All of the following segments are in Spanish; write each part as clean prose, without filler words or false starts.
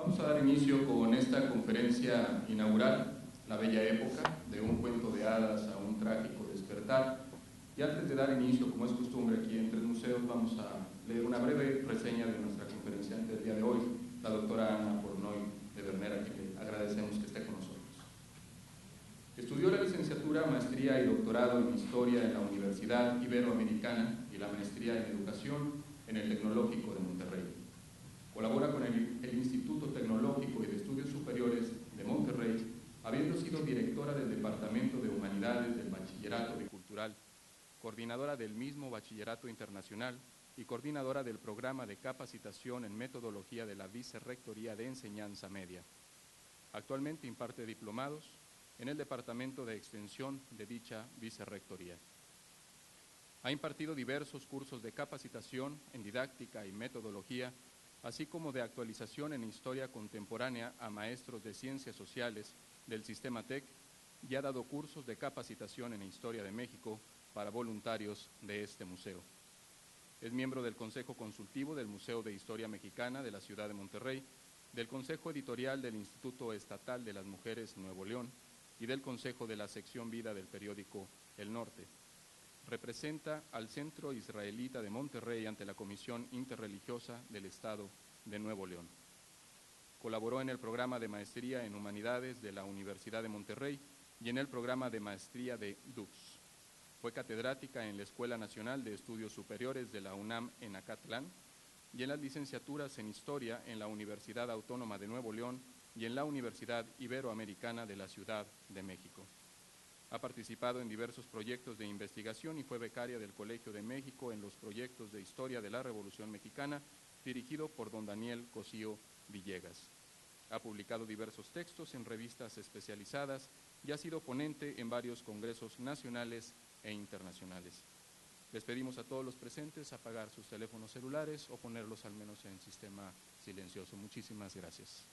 Vamos a dar inicio con esta conferencia inaugural, La Bella Época, de un cuento de hadas a un trágico despertar. Y antes de dar inicio, como es costumbre aquí en Tres Museos, vamos a leer una breve reseña de nuestra conferenciante del día de hoy, la doctora Ana Pornoy de Berner, a quien le agradecemos que esté con nosotros. Estudió la licenciatura, maestría y doctorado en Historia en la Universidad Iberoamericana y la maestría en Educación en el Tecnológico de Monterrey. Colabora con el Instituto Tecnológico y de Estudios Superiores de Monterrey, habiendo sido directora del Departamento de Humanidades del Bachillerato Bicultural, coordinadora del mismo Bachillerato Internacional y coordinadora del Programa de Capacitación en Metodología de la Vicerrectoría de Enseñanza Media. Actualmente imparte diplomados en el Departamento de Extensión de dicha Vicerrectoría. Ha impartido diversos cursos de capacitación en didáctica y metodología, así como de actualización en historia contemporánea a maestros de ciencias sociales del Sistema TEC, y ha dado cursos de capacitación en historia de México para voluntarios de este museo. Es miembro del Consejo Consultivo del Museo de Historia Mexicana de la Ciudad de Monterrey, del Consejo Editorial del Instituto Estatal de las Mujeres Nuevo León y del Consejo de la Sección Vida del periódico El Norte. Representa al Centro Israelita de Monterrey ante la Comisión Interreligiosa del Estado de Nuevo León. Colaboró en el programa de maestría en Humanidades de la Universidad de Monterrey y en el programa de maestría de DUX. Fue catedrática en la Escuela Nacional de Estudios Superiores de la UNAM en Acatlán y en las licenciaturas en Historia en la Universidad Autónoma de Nuevo León y en la Universidad Iberoamericana de la Ciudad de México. Ha participado en diversos proyectos de investigación y fue becaria del Colegio de México en los proyectos de Historia de la Revolución Mexicana, dirigido por don Daniel Cosío Villegas. Ha publicado diversos textos en revistas especializadas y ha sido ponente en varios congresos nacionales e internacionales. Les pedimos a todos los presentes apagar sus teléfonos celulares o ponerlos al menos en sistema silencioso. Muchísimas gracias.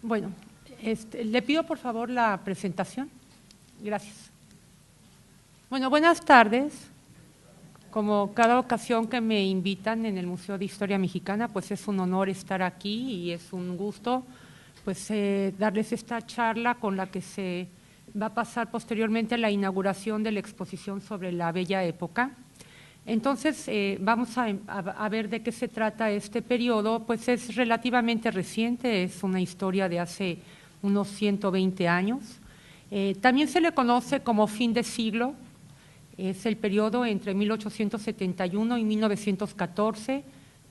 Bueno, le pido por favor la presentación. Gracias. Bueno, buenas tardes. Como cada ocasión que me invitan en el Museo de Historia Mexicana, pues es un honor estar aquí y es un gusto pues darles esta charla con la que se va a pasar posteriormente a la inauguración de la exposición sobre la Bella Época. Entonces, vamos a ver de qué se trata este periodo. Pues es relativamente reciente, es una historia de hace unos 120 años. También se le conoce como fin de siglo, es el periodo entre 1871 y 1914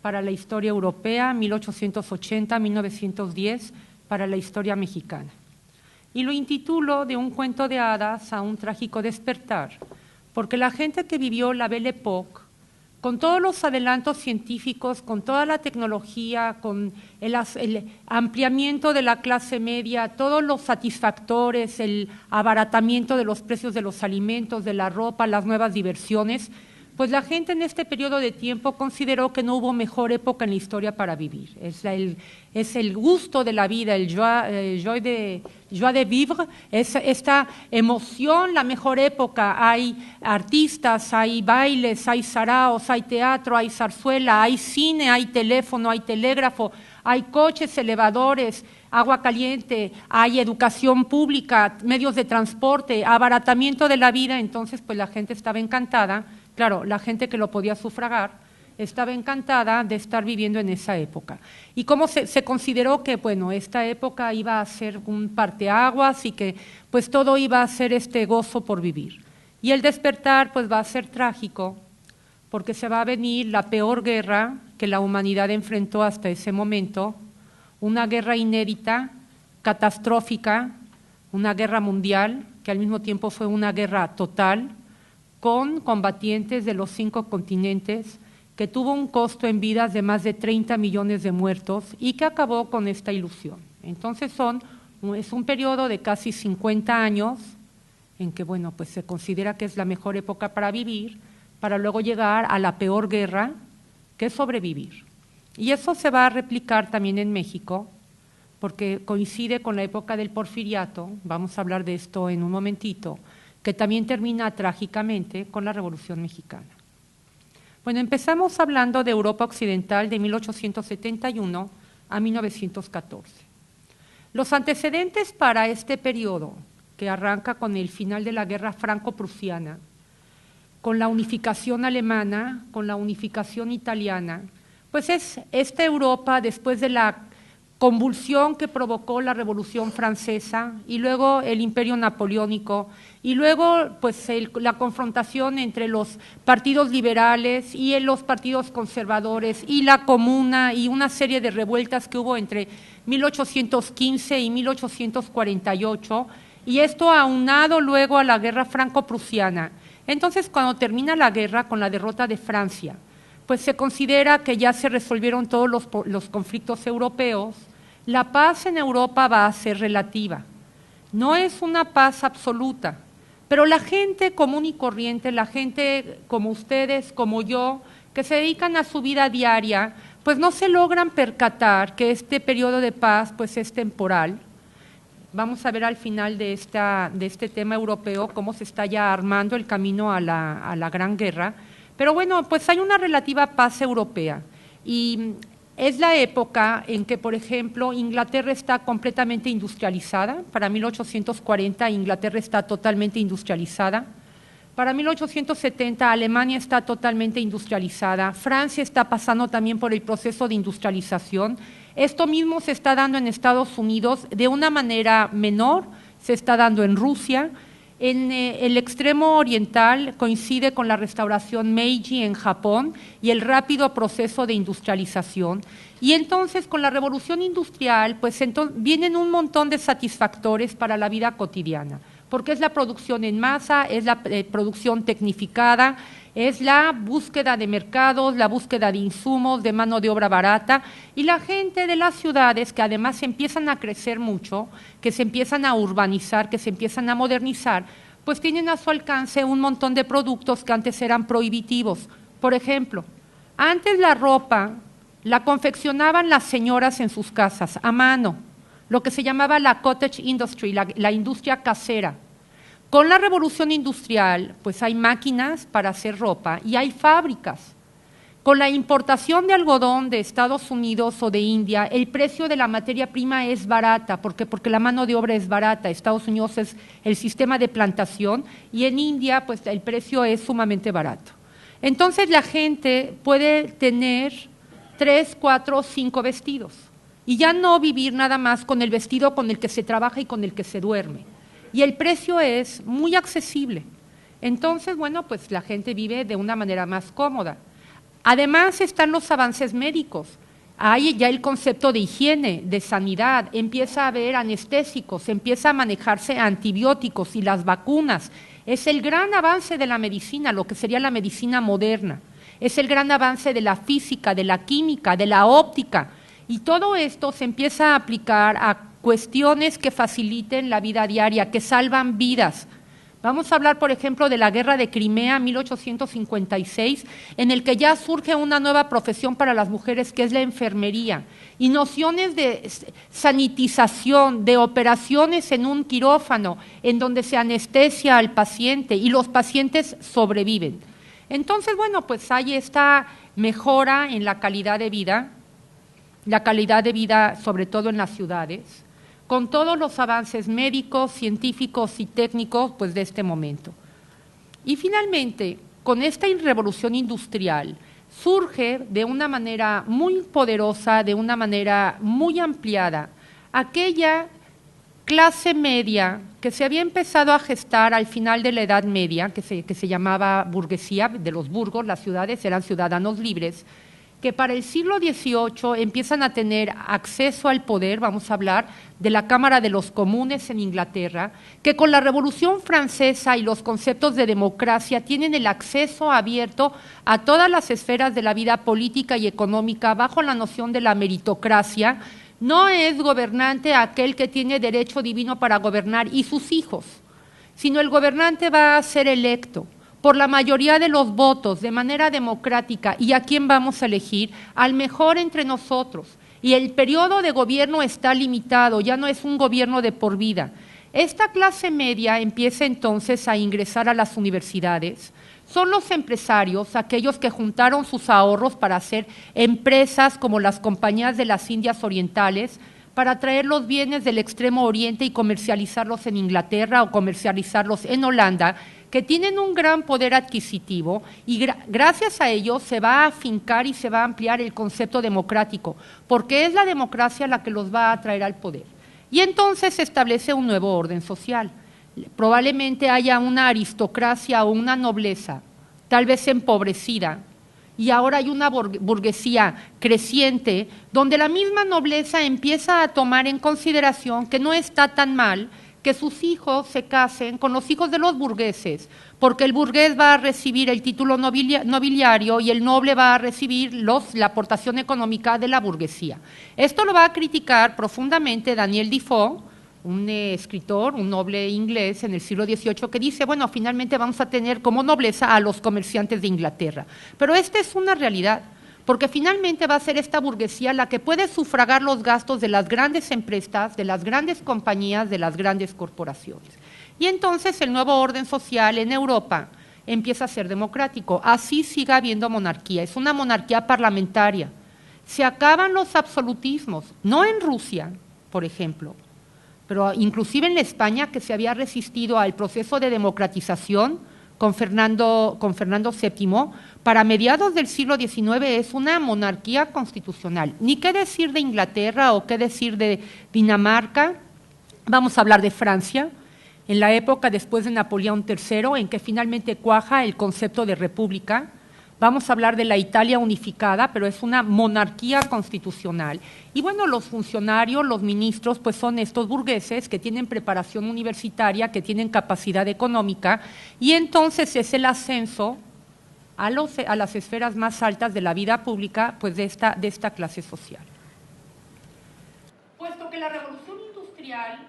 para la historia europea, 1880-1910 para la historia mexicana. Y lo intitulo De un cuento de hadas a un trágico despertar, porque la gente que vivió la Belle Époque, con todos los adelantos científicos, con toda la tecnología, con el ampliamiento de la clase media, todos los satisfactores, el abaratamiento de los precios de los alimentos, de la ropa, las nuevas diversiones, pues la gente en este periodo de tiempo consideró que no hubo mejor época en la historia para vivir. Es el gusto de la vida, el joie de vivre, es esta emoción, la mejor época. Hay artistas, hay bailes, hay saraos, hay teatro, hay zarzuela, hay cine, hay teléfono, hay telégrafo, hay coches, elevadores, agua caliente, hay educación pública, medios de transporte, abaratamiento de la vida. Entonces, pues la gente estaba encantada. Claro, la gente que lo podía sufragar estaba encantada de estar viviendo en esa época. Y cómo se consideró que, bueno, esta época iba a ser un parteaguas y que pues todo iba a ser este gozo por vivir. Y el despertar pues va a ser trágico, porque se va a venir la peor guerra que la humanidad enfrentó hasta ese momento, una guerra inédita, catastrófica, una guerra mundial, que al mismo tiempo fue una guerra total, con combatientes de los 5 continentes, que tuvo un costo en vidas de más de 30 millones de muertos y que acabó con esta ilusión. Entonces es un periodo de casi 50 años en que, bueno, pues se considera que es la mejor época para vivir, para luego llegar a la peor guerra, que es sobrevivir. Y eso se va a replicar también en México, porque coincide con la época del Porfiriato, vamos a hablar de esto en un momentito, que también termina trágicamente con la Revolución Mexicana. Bueno, empezamos hablando de Europa Occidental de 1871 a 1914. Los antecedentes para este periodo, que arranca con el final de la Guerra Franco-Prusiana, con la unificación alemana, con la unificación italiana, pues es esta Europa después de la convulsión que provocó la Revolución Francesa y luego el Imperio Napoleónico y luego pues la confrontación entre los partidos liberales y los partidos conservadores y la Comuna y una serie de revueltas que hubo entre 1815 y 1848 y esto aunado luego a la Guerra Franco-Prusiana. Entonces, cuando termina la guerra con la derrota de Francia, pues se considera que ya se resolvieron todos los conflictos europeos, la paz en Europa va a ser relativa. No es una paz absoluta, pero la gente común y corriente, la gente como ustedes, como yo, que se dedican a su vida diaria, pues no se logran percatar que este periodo de paz pues es temporal. Vamos a ver al final de este tema europeo cómo se está ya armando el camino a la Gran Guerra. Pero bueno, pues hay una relativa paz europea y es la época en que, por ejemplo, Inglaterra está completamente industrializada. Para 1840 Inglaterra está totalmente industrializada. Para 1870 Alemania está totalmente industrializada. Francia está pasando también por el proceso de industrialización. Esto mismo se está dando en Estados Unidos de una manera menor, se está dando en Rusia. En el extremo oriental coincide con la restauración Meiji en Japón y el rápido proceso de industrialización. Y entonces con la revolución industrial pues vienen un montón de satisfactores para la vida cotidiana, porque es la producción en masa, es la producción tecnificada, es la búsqueda de mercados, la búsqueda de insumos, de mano de obra barata, y la gente de las ciudades que además empiezan a crecer mucho, que se empiezan a urbanizar, que se empiezan a modernizar, pues tienen a su alcance un montón de productos que antes eran prohibitivos. Por ejemplo, antes la ropa la confeccionaban las señoras en sus casas a mano, lo que se llamaba la cottage industry, la industria casera. Con la revolución industrial, pues hay máquinas para hacer ropa y hay fábricas. Con la importación de algodón de Estados Unidos o de India, el precio de la materia prima es barata, porque la mano de obra es barata. Estados Unidos es el sistema de plantación y en India, pues el precio es sumamente barato. Entonces la gente puede tener 3, 4, 5 vestidos y ya no vivir nada más con el vestido con el que se trabaja y con el que se duerme. Y el precio es muy accesible. Entonces, bueno, pues la gente vive de una manera más cómoda. Además están los avances médicos. Hay ya el concepto de higiene, de sanidad, empieza a haber anestésicos, empieza a manejarse antibióticos y las vacunas. Es el gran avance de la medicina, lo que sería la medicina moderna. Es el gran avance de la física, de la química, de la óptica. Y todo esto se empieza a aplicar a cuestiones que faciliten la vida diaria, que salvan vidas. Vamos a hablar, por ejemplo, de la Guerra de Crimea, 1856, en el que ya surge una nueva profesión para las mujeres, que es la enfermería, y nociones de sanitización, de operaciones en un quirófano, en donde se anestesia al paciente y los pacientes sobreviven. Entonces, bueno, pues hay esta mejora en la calidad de vida sobre todo en las ciudades, con todos los avances médicos, científicos y técnicos pues, de este momento. Y finalmente, con esta revolución industrial, surge de una manera muy poderosa, de una manera muy ampliada, aquella clase media que se había empezado a gestar al final de la Edad Media, que se llamaba burguesía de los burgos, las ciudades eran ciudadanos libres, que para el siglo XVIII empiezan a tener acceso al poder, vamos a hablar de la Cámara de los Comunes en Inglaterra, que con la Revolución Francesa y los conceptos de democracia tienen el acceso abierto a todas las esferas de la vida política y económica bajo la noción de la meritocracia. No es gobernante aquel que tiene derecho divino para gobernar y sus hijos, sino el gobernante va a ser electo por la mayoría de los votos, de manera democrática, y a quién vamos a elegir, al mejor entre nosotros. Y el periodo de gobierno está limitado, ya no es un gobierno de por vida. Esta clase media empieza entonces a ingresar a las universidades. Son los empresarios, aquellos que juntaron sus ahorros para hacer empresas como las compañías de las Indias Orientales, para traer los bienes del Extremo Oriente y comercializarlos en Inglaterra o comercializarlos en Holanda, que tienen un gran poder adquisitivo y gracias a ello se va a afincar y se va a ampliar el concepto democrático, porque es la democracia la que los va a traer al poder. Y entonces se establece un nuevo orden social. Probablemente haya una aristocracia o una nobleza, tal vez empobrecida, y ahora hay una burguesía creciente, donde la misma nobleza empieza a tomar en consideración que no está tan mal que sus hijos se casen con los hijos de los burgueses, porque el burgués va a recibir el título nobiliario y el noble va a recibir la aportación económica de la burguesía. Esto lo va a criticar profundamente Daniel Defoe, un escritor, un noble inglés en el siglo XVIII, que dice, bueno, finalmente vamos a tener como nobleza a los comerciantes de Inglaterra. Pero esta es una realidad, porque finalmente va a ser esta burguesía la que puede sufragar los gastos de las grandes empresas, de las grandes compañías, de las grandes corporaciones. Y entonces el nuevo orden social en Europa empieza a ser democrático. Así sigue habiendo monarquía, es una monarquía parlamentaria. Se acaban los absolutismos, no en Rusia, por ejemplo, pero inclusive en la España, que se había resistido al proceso de democratización con Fernando VII, para mediados del siglo XIX es una monarquía constitucional. Ni qué decir de Inglaterra o qué decir de Dinamarca. Vamos a hablar de Francia, en la época después de Napoleón III, en que finalmente cuaja el concepto de república. Vamos a hablar de la Italia unificada, pero es una monarquía constitucional. Y bueno, los funcionarios, los ministros, pues son estos burgueses que tienen preparación universitaria, que tienen capacidad económica, y entonces es el ascenso a las esferas más altas de la vida pública, pues de esta clase social. Puesto que la revolución industrial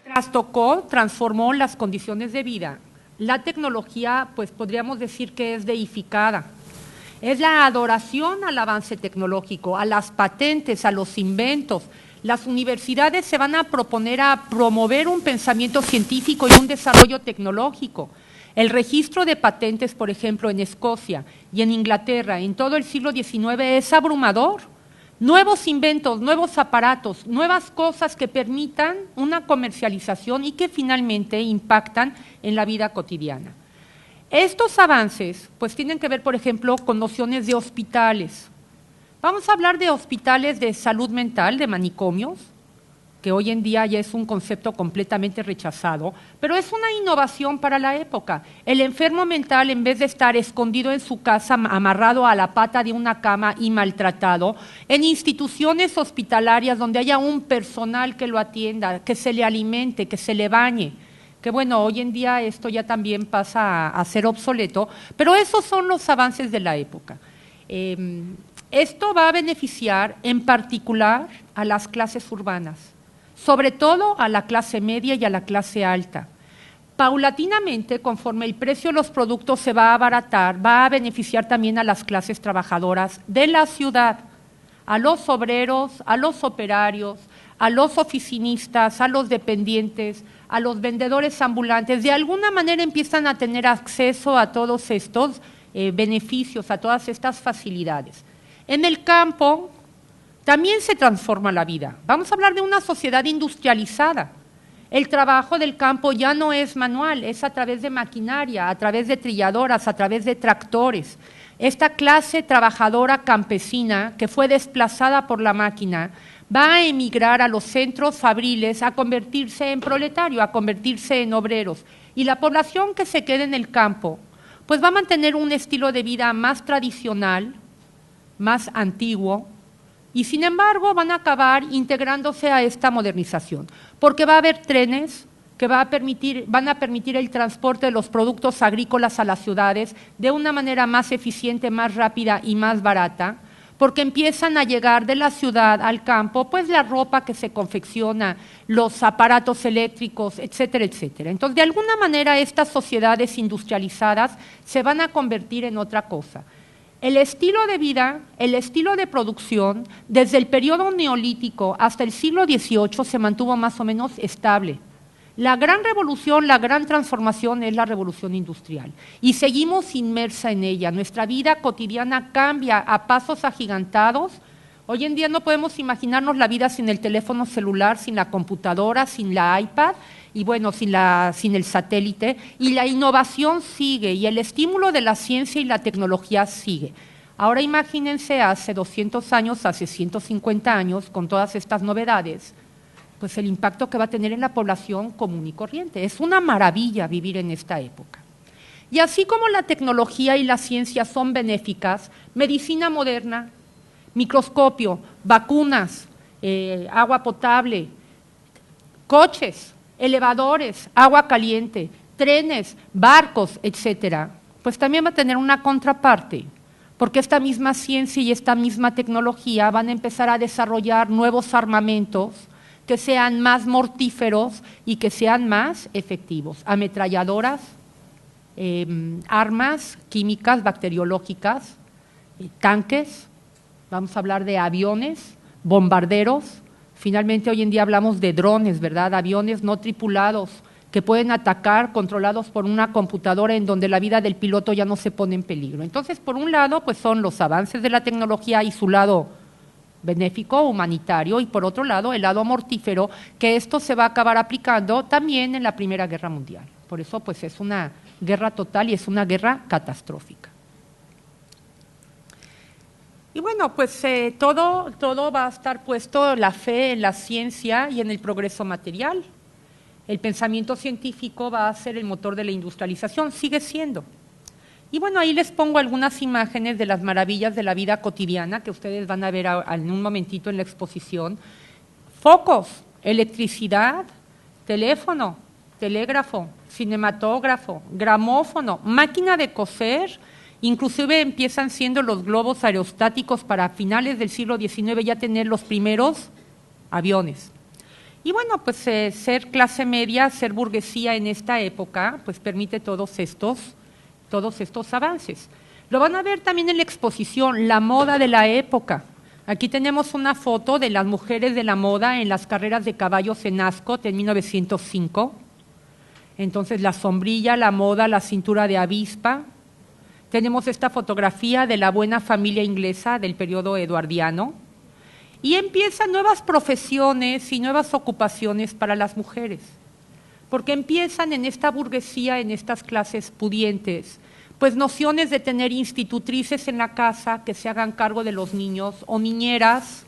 trastocó, transformó las condiciones de vida, la tecnología, pues podríamos decir que es deificada. Es la adoración al avance tecnológico, a las patentes, a los inventos. Las universidades se van a proponer a promover un pensamiento científico y un desarrollo tecnológico. El registro de patentes, por ejemplo, en Escocia y en Inglaterra, en todo el siglo XIX, es abrumador. Nuevos inventos, nuevos aparatos, nuevas cosas que permitan una comercialización y que finalmente impactan en la vida cotidiana. Estos avances pues tienen que ver, por ejemplo, con nociones de hospitales. Vamos a hablar de hospitales de salud mental, de manicomios, que hoy en día ya es un concepto completamente rechazado, pero es una innovación para la época. El enfermo mental, en vez de estar escondido en su casa, amarrado a la pata de una cama y maltratado, en instituciones hospitalarias donde haya un personal que lo atienda, que se le alimente, que se le bañe, que bueno, hoy en día esto ya también pasa a ser obsoleto, pero esos son los avances de la época. Esto va a beneficiar en particular a las clases urbanas, sobre todo a la clase media y a la clase alta. Paulatinamente, conforme el precio de los productos se va a abaratar, va a beneficiar también a las clases trabajadoras de la ciudad, a los obreros, a los operarios, a los oficinistas, a los dependientes, a los vendedores ambulantes. De alguna manera empiezan a tener acceso a todos estos beneficios, a todas estas facilidades. En el campo también se transforma la vida. Vamos a hablar de una sociedad industrializada. El trabajo del campo ya no es manual, es a través de maquinaria, a través de trilladoras, a través de tractores. Esta clase trabajadora campesina que fue desplazada por la máquina va a emigrar a los centros fabriles, a convertirse en proletario, a convertirse en obreros. Y la población que se quede en el campo, pues va a mantener un estilo de vida más tradicional, más antiguo, y sin embargo van a acabar integrándose a esta modernización, porque va a haber trenes que van a permitir el transporte de los productos agrícolas a las ciudades de una manera más eficiente, más rápida y más barata, porque empiezan a llegar de la ciudad al campo, pues la ropa que se confecciona, los aparatos eléctricos, etcétera, etcétera. Entonces, de alguna manera, estas sociedades industrializadas se van a convertir en otra cosa. El estilo de vida, el estilo de producción, desde el periodo neolítico hasta el siglo XVIII se mantuvo más o menos estable. La gran revolución, la gran transformación es la revolución industrial y seguimos inmersa en ella. Nuestra vida cotidiana cambia a pasos agigantados. Hoy en día no podemos imaginarnos la vida sin el teléfono celular, sin la computadora, sin la iPad y bueno, sin el satélite. Y la innovación sigue y el estímulo de la ciencia y la tecnología sigue. Ahora imagínense hace 200 años, hace 150 años, con todas estas novedades, pues el impacto que va a tener en la población común y corriente. Es una maravilla vivir en esta época. Y así como la tecnología y la ciencia son benéficas, medicina moderna, microscopio, vacunas, agua potable, coches, elevadores, agua caliente, trenes, barcos, etcétera, pues también va a tener una contraparte, porque esta misma ciencia y esta misma tecnología van a empezar a desarrollar nuevos armamentos que sean más mortíferos y que sean más efectivos. Ametralladoras, armas químicas, bacteriológicas, tanques, vamos a hablar de aviones, bombarderos. Finalmente hoy en día hablamos de drones, ¿verdad? Aviones no tripulados que pueden atacar, controlados por una computadora en donde la vida del piloto ya no se pone en peligro. Entonces, por un lado, pues son los avances de la tecnología y su lado benéfico, humanitario, y por otro lado, el lado mortífero, que esto se va a acabar aplicando también en la Primera Guerra Mundial. Por eso, pues es una guerra total y es una guerra catastrófica. Y bueno, pues todo va a estar puesto la fe en la ciencia y en el progreso material. El pensamiento científico va a ser el motor de la industrialización, sigue siendo. Y bueno, ahí les pongo algunas imágenes de las maravillas de la vida cotidiana que ustedes van a ver en un momentito en la exposición. Focos, electricidad, teléfono, telégrafo, cinematógrafo, gramófono, máquina de coser, inclusive empiezan siendo los globos aerostáticos para finales del siglo XIX ya tener los primeros aviones. Y bueno, pues ser clase media, ser burguesía en esta época, pues permite todos estos avances. Lo van a ver también en la exposición, la moda de la época. Aquí tenemos una foto de las mujeres de la moda en las carreras de caballos en Ascot en 1905. Entonces la sombrilla, la moda, la cintura de avispa. Tenemos esta fotografía de la buena familia inglesa del periodo eduardiano. Y empiezan nuevas profesiones y nuevas ocupaciones para las mujeres, porque empiezan en esta burguesía, en estas clases pudientes, pues nociones de tener institutrices en la casa que se hagan cargo de los niños o niñeras.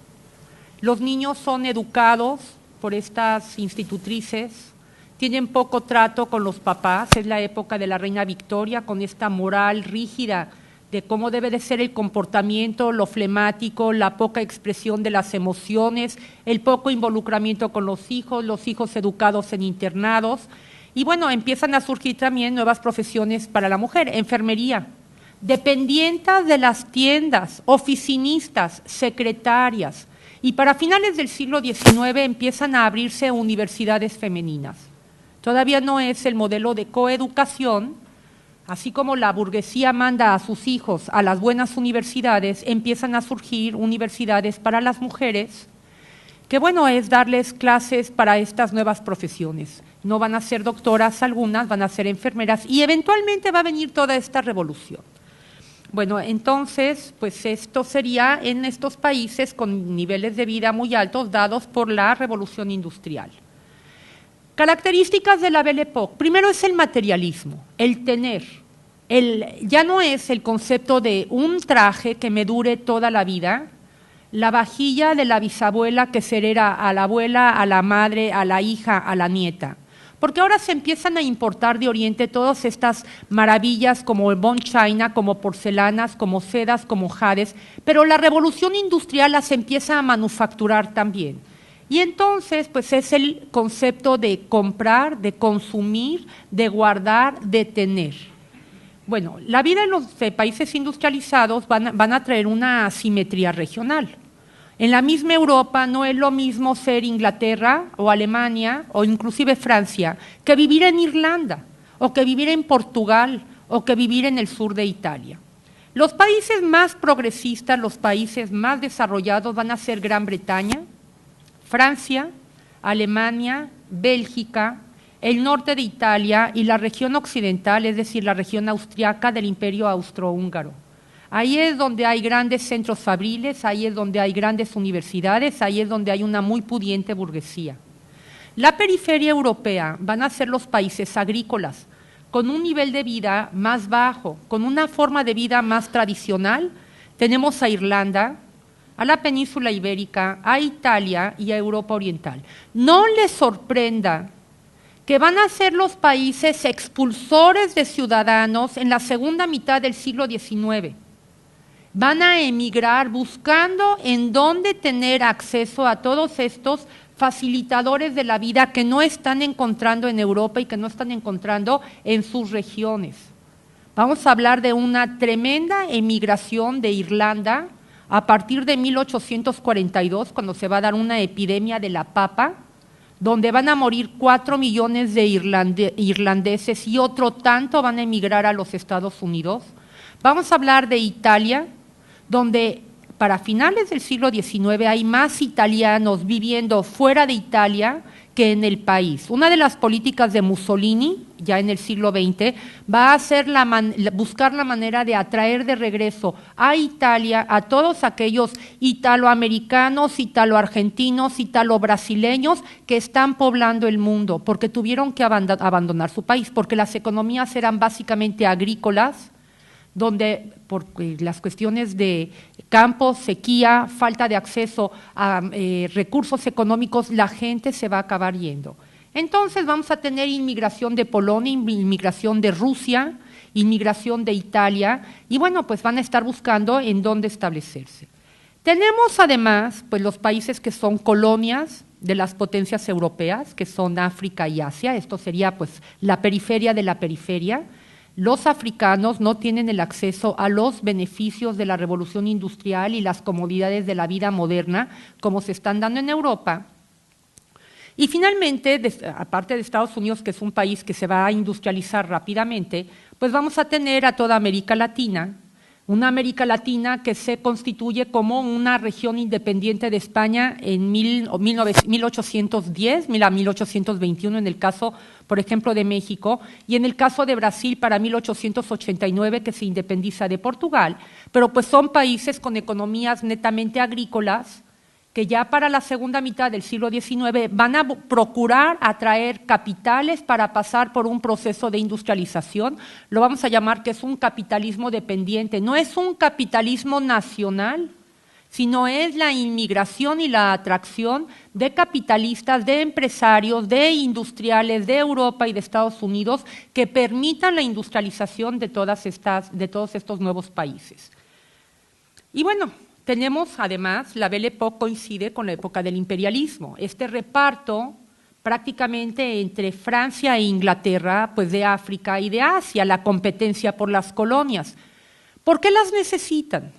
Los niños son educados por estas institutrices, tienen poco trato con los papás, es la época de la reina Victoria con esta moral rígida de cómo debe de ser el comportamiento, lo flemático, la poca expresión de las emociones, el poco involucramiento con los hijos educados en internados. Y bueno, empiezan a surgir también nuevas profesiones para la mujer, enfermería, dependientas de las tiendas, oficinistas, secretarias. Y para finales del siglo XIX empiezan a abrirse universidades femeninas. Todavía no es el modelo de coeducación. Así como la burguesía manda a sus hijos a las buenas universidades, empiezan a surgir universidades para las mujeres, que bueno, es darles clases para estas nuevas profesiones. No van a ser doctoras algunas, van a ser enfermeras y eventualmente va a venir toda esta revolución. Bueno, entonces, pues esto sería en estos países con niveles de vida muy altos dados por la revolución industrial. Características de la Belle Époque. Primero es el materialismo, el tener. Ya no es el concepto de un traje que me dure toda la vida, la vajilla de la bisabuela que se hereda a la abuela, a la madre, a la hija, a la nieta. Porque ahora se empiezan a importar de Oriente todas estas maravillas como el bone china, como porcelanas, como sedas, como jades, pero la revolución industrial las empieza a manufacturar también. Y entonces, pues es el concepto de comprar, de consumir, de guardar, de tener. Bueno, la vida en los países industrializados van a traer una asimetría regional. En la misma Europa no es lo mismo ser Inglaterra o Alemania o inclusive Francia que vivir en Irlanda o que vivir en Portugal o que vivir en el sur de Italia. Los países más progresistas, los países más desarrollados van a ser Gran Bretaña, Francia, Alemania, Bélgica, el norte de Italia y la región occidental, es decir, la región austriaca del Imperio Austrohúngaro. Ahí es donde hay grandes centros fabriles, ahí es donde hay grandes universidades, ahí es donde hay una muy pudiente burguesía. La periferia europea van a ser los países agrícolas, con un nivel de vida más bajo, con una forma de vida más tradicional. Tenemos a Irlanda, a la península ibérica, a Italia y a Europa Oriental. No les sorprenda que van a ser los países expulsores de ciudadanos en la segunda mitad del siglo XIX. Van a emigrar buscando en dónde tener acceso a todos estos facilitadores de la vida que no están encontrando en Europa y que no están encontrando en sus regiones. Vamos a hablar de una tremenda emigración de Irlanda a partir de 1842, cuando se va a dar una epidemia de la papa, donde van a morir 4 millones de irlandeses y otro tanto van a emigrar a los Estados Unidos. Vamos a hablar de Italia, donde para finales del siglo XIX hay más italianos viviendo fuera de Italia que en el país. Una de las políticas de Mussolini, ya en el siglo XX, va a ser buscar la manera de atraer de regreso a Italia a todos aquellos italoamericanos, italoargentinos, italobrasileños que están poblando el mundo, porque tuvieron que abandonar su país, porque las economías eran básicamente agrícolas, donde por las cuestiones de campo, sequía, falta de acceso a recursos económicos, la gente se va a acabar yendo. Entonces vamos a tener inmigración de Polonia, inmigración de Rusia, inmigración de Italia, y bueno, pues van a estar buscando en dónde establecerse. Tenemos además pues los países que son colonias de las potencias europeas, que son África y Asia. Esto sería pues la periferia de la periferia. Los africanos no tienen el acceso a los beneficios de la revolución industrial y las comodidades de la vida moderna como se están dando en Europa. Y finalmente, aparte de Estados Unidos, que es un país que se va a industrializar rápidamente, pues vamos a tener a toda América Latina, una América Latina que se constituye como una región independiente de España en 1810 a 1821, en el caso, por ejemplo, de México, y en el caso de Brasil para 1889, que se independiza de Portugal, pero pues son países con economías netamente agrícolas, que ya para la segunda mitad del siglo XIX van a procurar atraer capitales para pasar por un proceso de industrialización. Lo vamos a llamar que es un capitalismo dependiente. No es un capitalismo nacional, sino es la inmigración y la atracción de capitalistas, de empresarios, de industriales de Europa y de Estados Unidos que permitan la industrialización de todos estos nuevos países. Y bueno, tenemos además, la Belle Époque coincide con la época del imperialismo. Este reparto prácticamente entre Francia e Inglaterra, pues de África y de Asia, la competencia por las colonias. ¿Por qué las necesitan?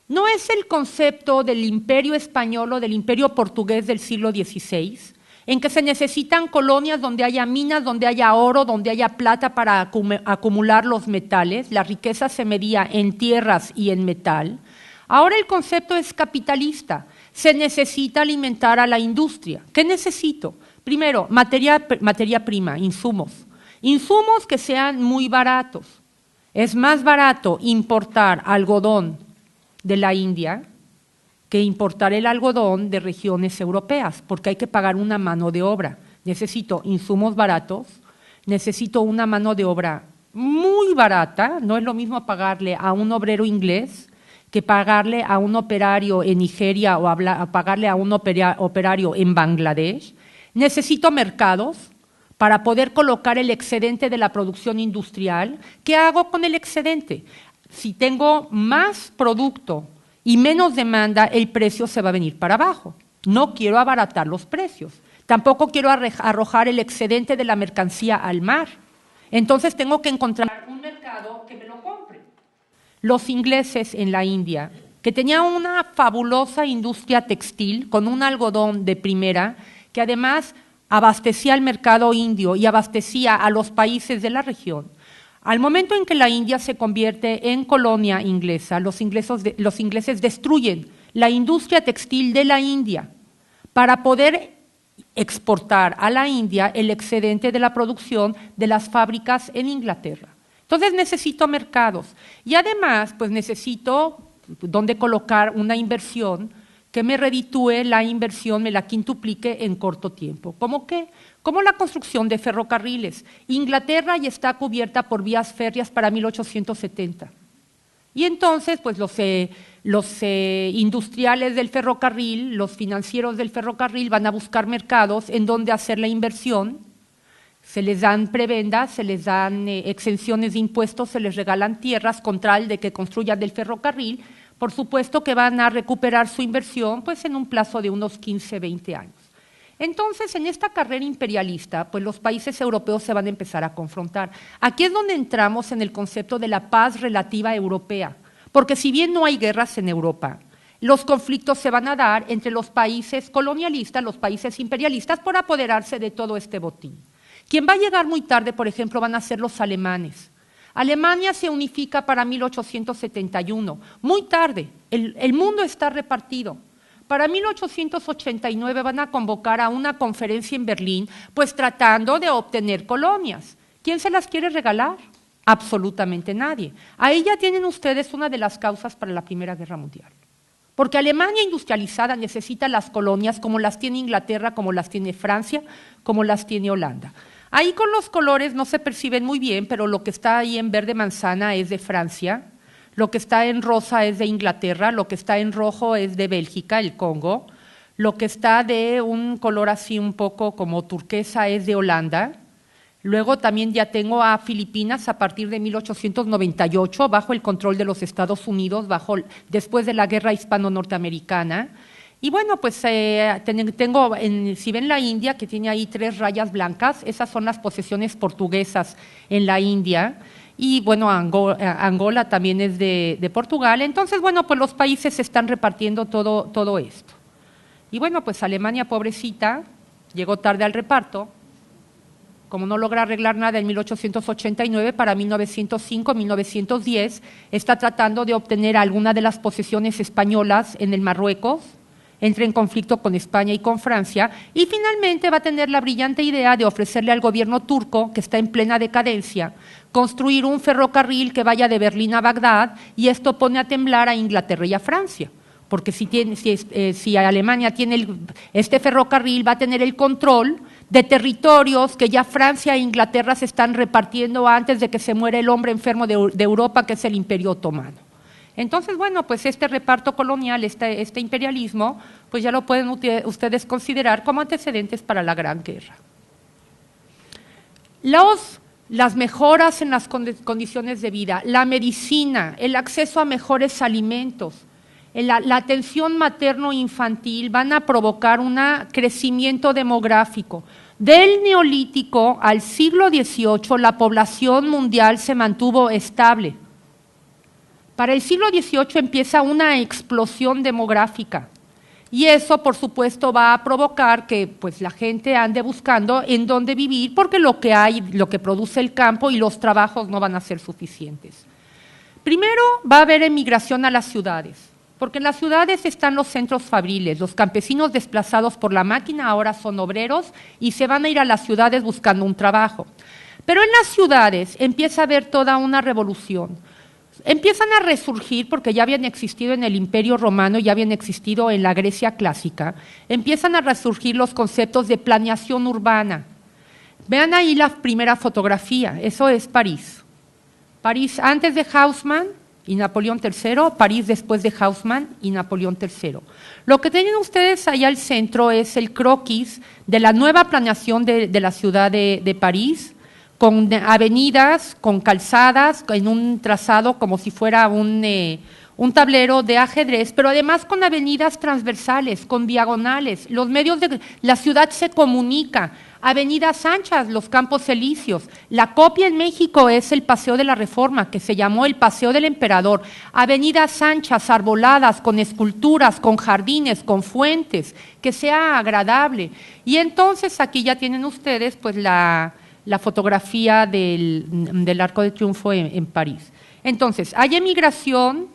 No es el concepto del imperio español o del imperio portugués del siglo XVI, en que se necesitan colonias donde haya minas, donde haya oro, donde haya plata para acumular los metales. La riqueza se medía en tierras y en metal. Ahora el concepto es capitalista, se necesita alimentar a la industria. ¿Qué necesito? Primero, materia prima, insumos que sean muy baratos. Es más barato importar algodón de la India que importar el algodón de regiones europeas, porque hay que pagar una mano de obra. Necesito insumos baratos, necesito una mano de obra muy barata, no es lo mismo pagarle a un obrero inglés que pagarle a un operario en Nigeria o pagarle a un operario en Bangladesh. Necesito mercados para poder colocar el excedente de la producción industrial. ¿Qué hago con el excedente? Si tengo más producto y menos demanda, el precio se va a venir para abajo. No quiero abaratar los precios. Tampoco quiero arrojar el excedente de la mercancía al mar. Entonces tengo que encontrar un mercado que me lo compre. Los ingleses en la India, que tenían una fabulosa industria textil con un algodón de primera, que además abastecía al mercado indio y abastecía a los países de la región. Al momento en que la India se convierte en colonia inglesa, los ingleses destruyen la industria textil de la India para poder exportar a la India el excedente de la producción de las fábricas en Inglaterra. Entonces necesito mercados y además pues necesito donde colocar una inversión que me reditúe la inversión, me la quintuplique en corto tiempo. ¿Cómo qué? Como la construcción de ferrocarriles. Inglaterra ya está cubierta por vías férreas para 1870. Y entonces, pues los industriales del ferrocarril, los financieros del ferrocarril van a buscar mercados en donde hacer la inversión, se les dan prebendas, se les dan exenciones de impuestos, se les regalan tierras con tal de que construyan el ferrocarril. Por supuesto que van a recuperar su inversión pues en un plazo de unos 15, 20 años. Entonces, en esta carrera imperialista, pues los países europeos se van a empezar a confrontar. Aquí es donde entramos en el concepto de la paz relativa europea, porque si bien no hay guerras en Europa, los conflictos se van a dar entre los países colonialistas, los países imperialistas, por apoderarse de todo este botín. Quien va a llegar muy tarde, por ejemplo, van a ser los alemanes. Alemania se unifica para 1871, muy tarde, el mundo está repartido. Para 1889 van a convocar a una conferencia en Berlín, pues tratando de obtener colonias. ¿Quién se las quiere regalar? Absolutamente nadie. Ahí ya tienen ustedes una de las causas para la Primera Guerra Mundial. Porque Alemania industrializada necesita las colonias como las tiene Inglaterra, como las tiene Francia, como las tiene Holanda. Ahí con los colores no se perciben muy bien, pero lo que está ahí en verde manzana es de Francia, lo que está en rosa es de Inglaterra, lo que está en rojo es de Bélgica, el Congo, lo que está de un color así un poco como turquesa es de Holanda. Luego también ya tengo a Filipinas a partir de 1898, bajo el control de los Estados Unidos, después de la guerra hispano-norteamericana. Y bueno, pues tengo, si ven la India, que tiene ahí 3 rayas blancas, esas son las posesiones portuguesas en la India. Y bueno, Angola también es de Portugal. Entonces, bueno, pues los países se están repartiendo todo esto. Y bueno, pues Alemania, pobrecita, llegó tarde al reparto. Como no logra arreglar nada en 1889, para 1905, 1910, está tratando de obtener alguna de las posesiones españolas en el Marruecos, entra en conflicto con España y con Francia, y finalmente va a tener la brillante idea de ofrecerle al gobierno turco, que está en plena decadencia, construir un ferrocarril que vaya de Berlín a Bagdad, y esto pone a temblar a Inglaterra y a Francia, porque si Alemania tiene este ferrocarril, va a tener el control de territorios que ya Francia e Inglaterra se están repartiendo antes de que se muera el hombre enfermo de Europa, que es el Imperio Otomano. Entonces, bueno, pues este reparto colonial, este imperialismo, pues ya lo pueden ustedes considerar como antecedentes para la Gran Guerra. Las mejoras en las condiciones de vida, la medicina, el acceso a mejores alimentos, la atención materno-infantil van a provocar un crecimiento demográfico. Del Neolítico al siglo XVIII, la población mundial se mantuvo estable. Para el siglo XVIII empieza una explosión demográfica y eso, por supuesto, va a provocar que pues, la gente ande buscando en dónde vivir porque lo que produce el campo y los trabajos no van a ser suficientes. Primero va a haber emigración a las ciudades, porque en las ciudades están los centros fabriles, los campesinos desplazados por la máquina ahora son obreros y se van a ir a las ciudades buscando un trabajo. Pero en las ciudades empieza a haber toda una revolución. Empiezan a resurgir, porque ya habían existido en el Imperio Romano, ya habían existido en la Grecia clásica, empiezan a resurgir los conceptos de planeación urbana. Vean ahí la primera fotografía, eso es París. París antes de Haussmann y Napoleón III, París después de Haussmann y Napoleón III. Lo que tienen ustedes allá al centro es el croquis de la nueva planeación de la ciudad de París, con avenidas, con calzadas, en un trazado como si fuera un tablero de ajedrez, pero además con avenidas transversales, con diagonales. Los medios de la ciudad se comunica, avenidas anchas, los Campos Elíseos. La copia en México es el Paseo de la Reforma, que se llamó el Paseo del Emperador. Avenidas anchas, arboladas, con esculturas, con jardines, con fuentes, que sea agradable. Y entonces aquí ya tienen ustedes pues la fotografía del Arco de Triunfo en París. Entonces, hay emigración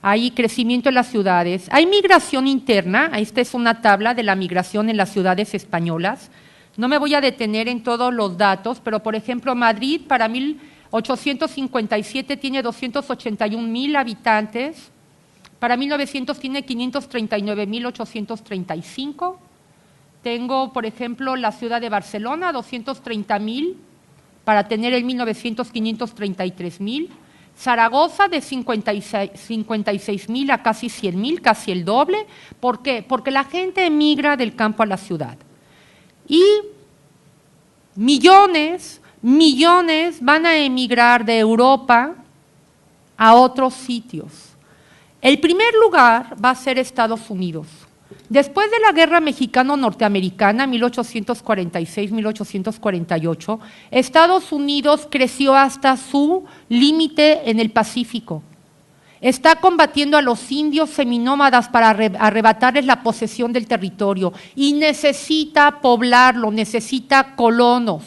hay crecimiento en las ciudades, hay migración interna, esta es una tabla de la migración en las ciudades españolas. No me voy a detener en todos los datos, pero por ejemplo Madrid para 1857 tiene 281,000 habitantes, para 1900 tiene 539,835. Tengo, por ejemplo, la ciudad de Barcelona, 230,000, para tener en 1900 533,000. Zaragoza de 56,000 a casi 100,000, casi el doble. ¿Por qué? Porque la gente emigra del campo a la ciudad. Y millones van a emigrar de Europa a otros sitios. El primer lugar va a ser Estados Unidos. Después de la Guerra Mexicano-Norteamericana, 1846-1848, Estados Unidos creció hasta su límite en el Pacífico. Está combatiendo a los indios seminómadas para arrebatarles la posesión del territorio y necesita poblarlo, necesita colonos.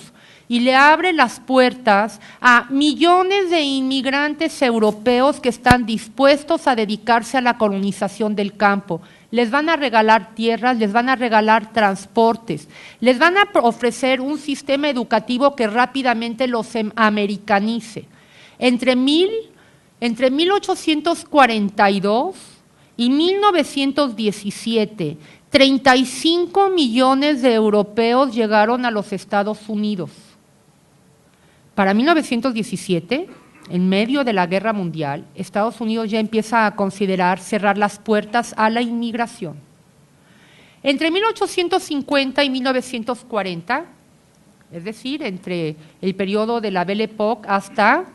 Y le abre las puertas a millones de inmigrantes europeos que están dispuestos a dedicarse a la colonización del campo. Les van a regalar tierras, les van a regalar transportes, les van a ofrecer un sistema educativo que rápidamente los americanice. Entre 1842 y 1917, 35 millones de europeos llegaron a los Estados Unidos. Para 1917, en medio de la Guerra Mundial, Estados Unidos ya empieza a considerar cerrar las puertas a la inmigración. Entre 1850 y 1940, es decir, entre el periodo de la Belle Époque hasta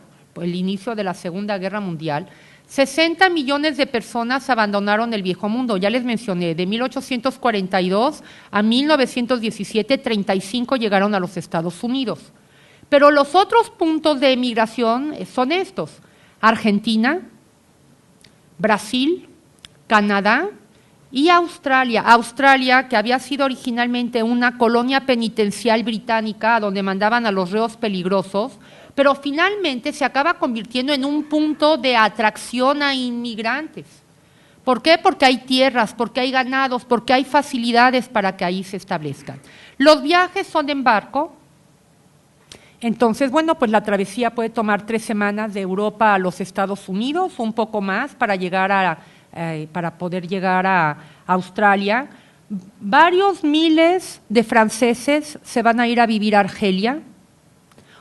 el inicio de la Segunda Guerra Mundial, 60 millones de personas abandonaron el viejo mundo. Ya les mencioné, de 1842 a 1917, 35 llegaron a los Estados Unidos. Pero los otros puntos de emigración son estos: Argentina, Brasil, Canadá y Australia. Australia, que había sido originalmente una colonia penitencial británica donde mandaban a los reos peligrosos, pero finalmente se acaba convirtiendo en un punto de atracción a inmigrantes. ¿Por qué? Porque hay tierras, porque hay ganados, porque hay facilidades para que ahí se establezcan. Los viajes son en barco. Entonces, bueno, pues la travesía puede tomar 3 semanas de Europa a los Estados Unidos, un poco más para poder llegar a Australia. Varios miles de franceses se van a ir a vivir a Argelia,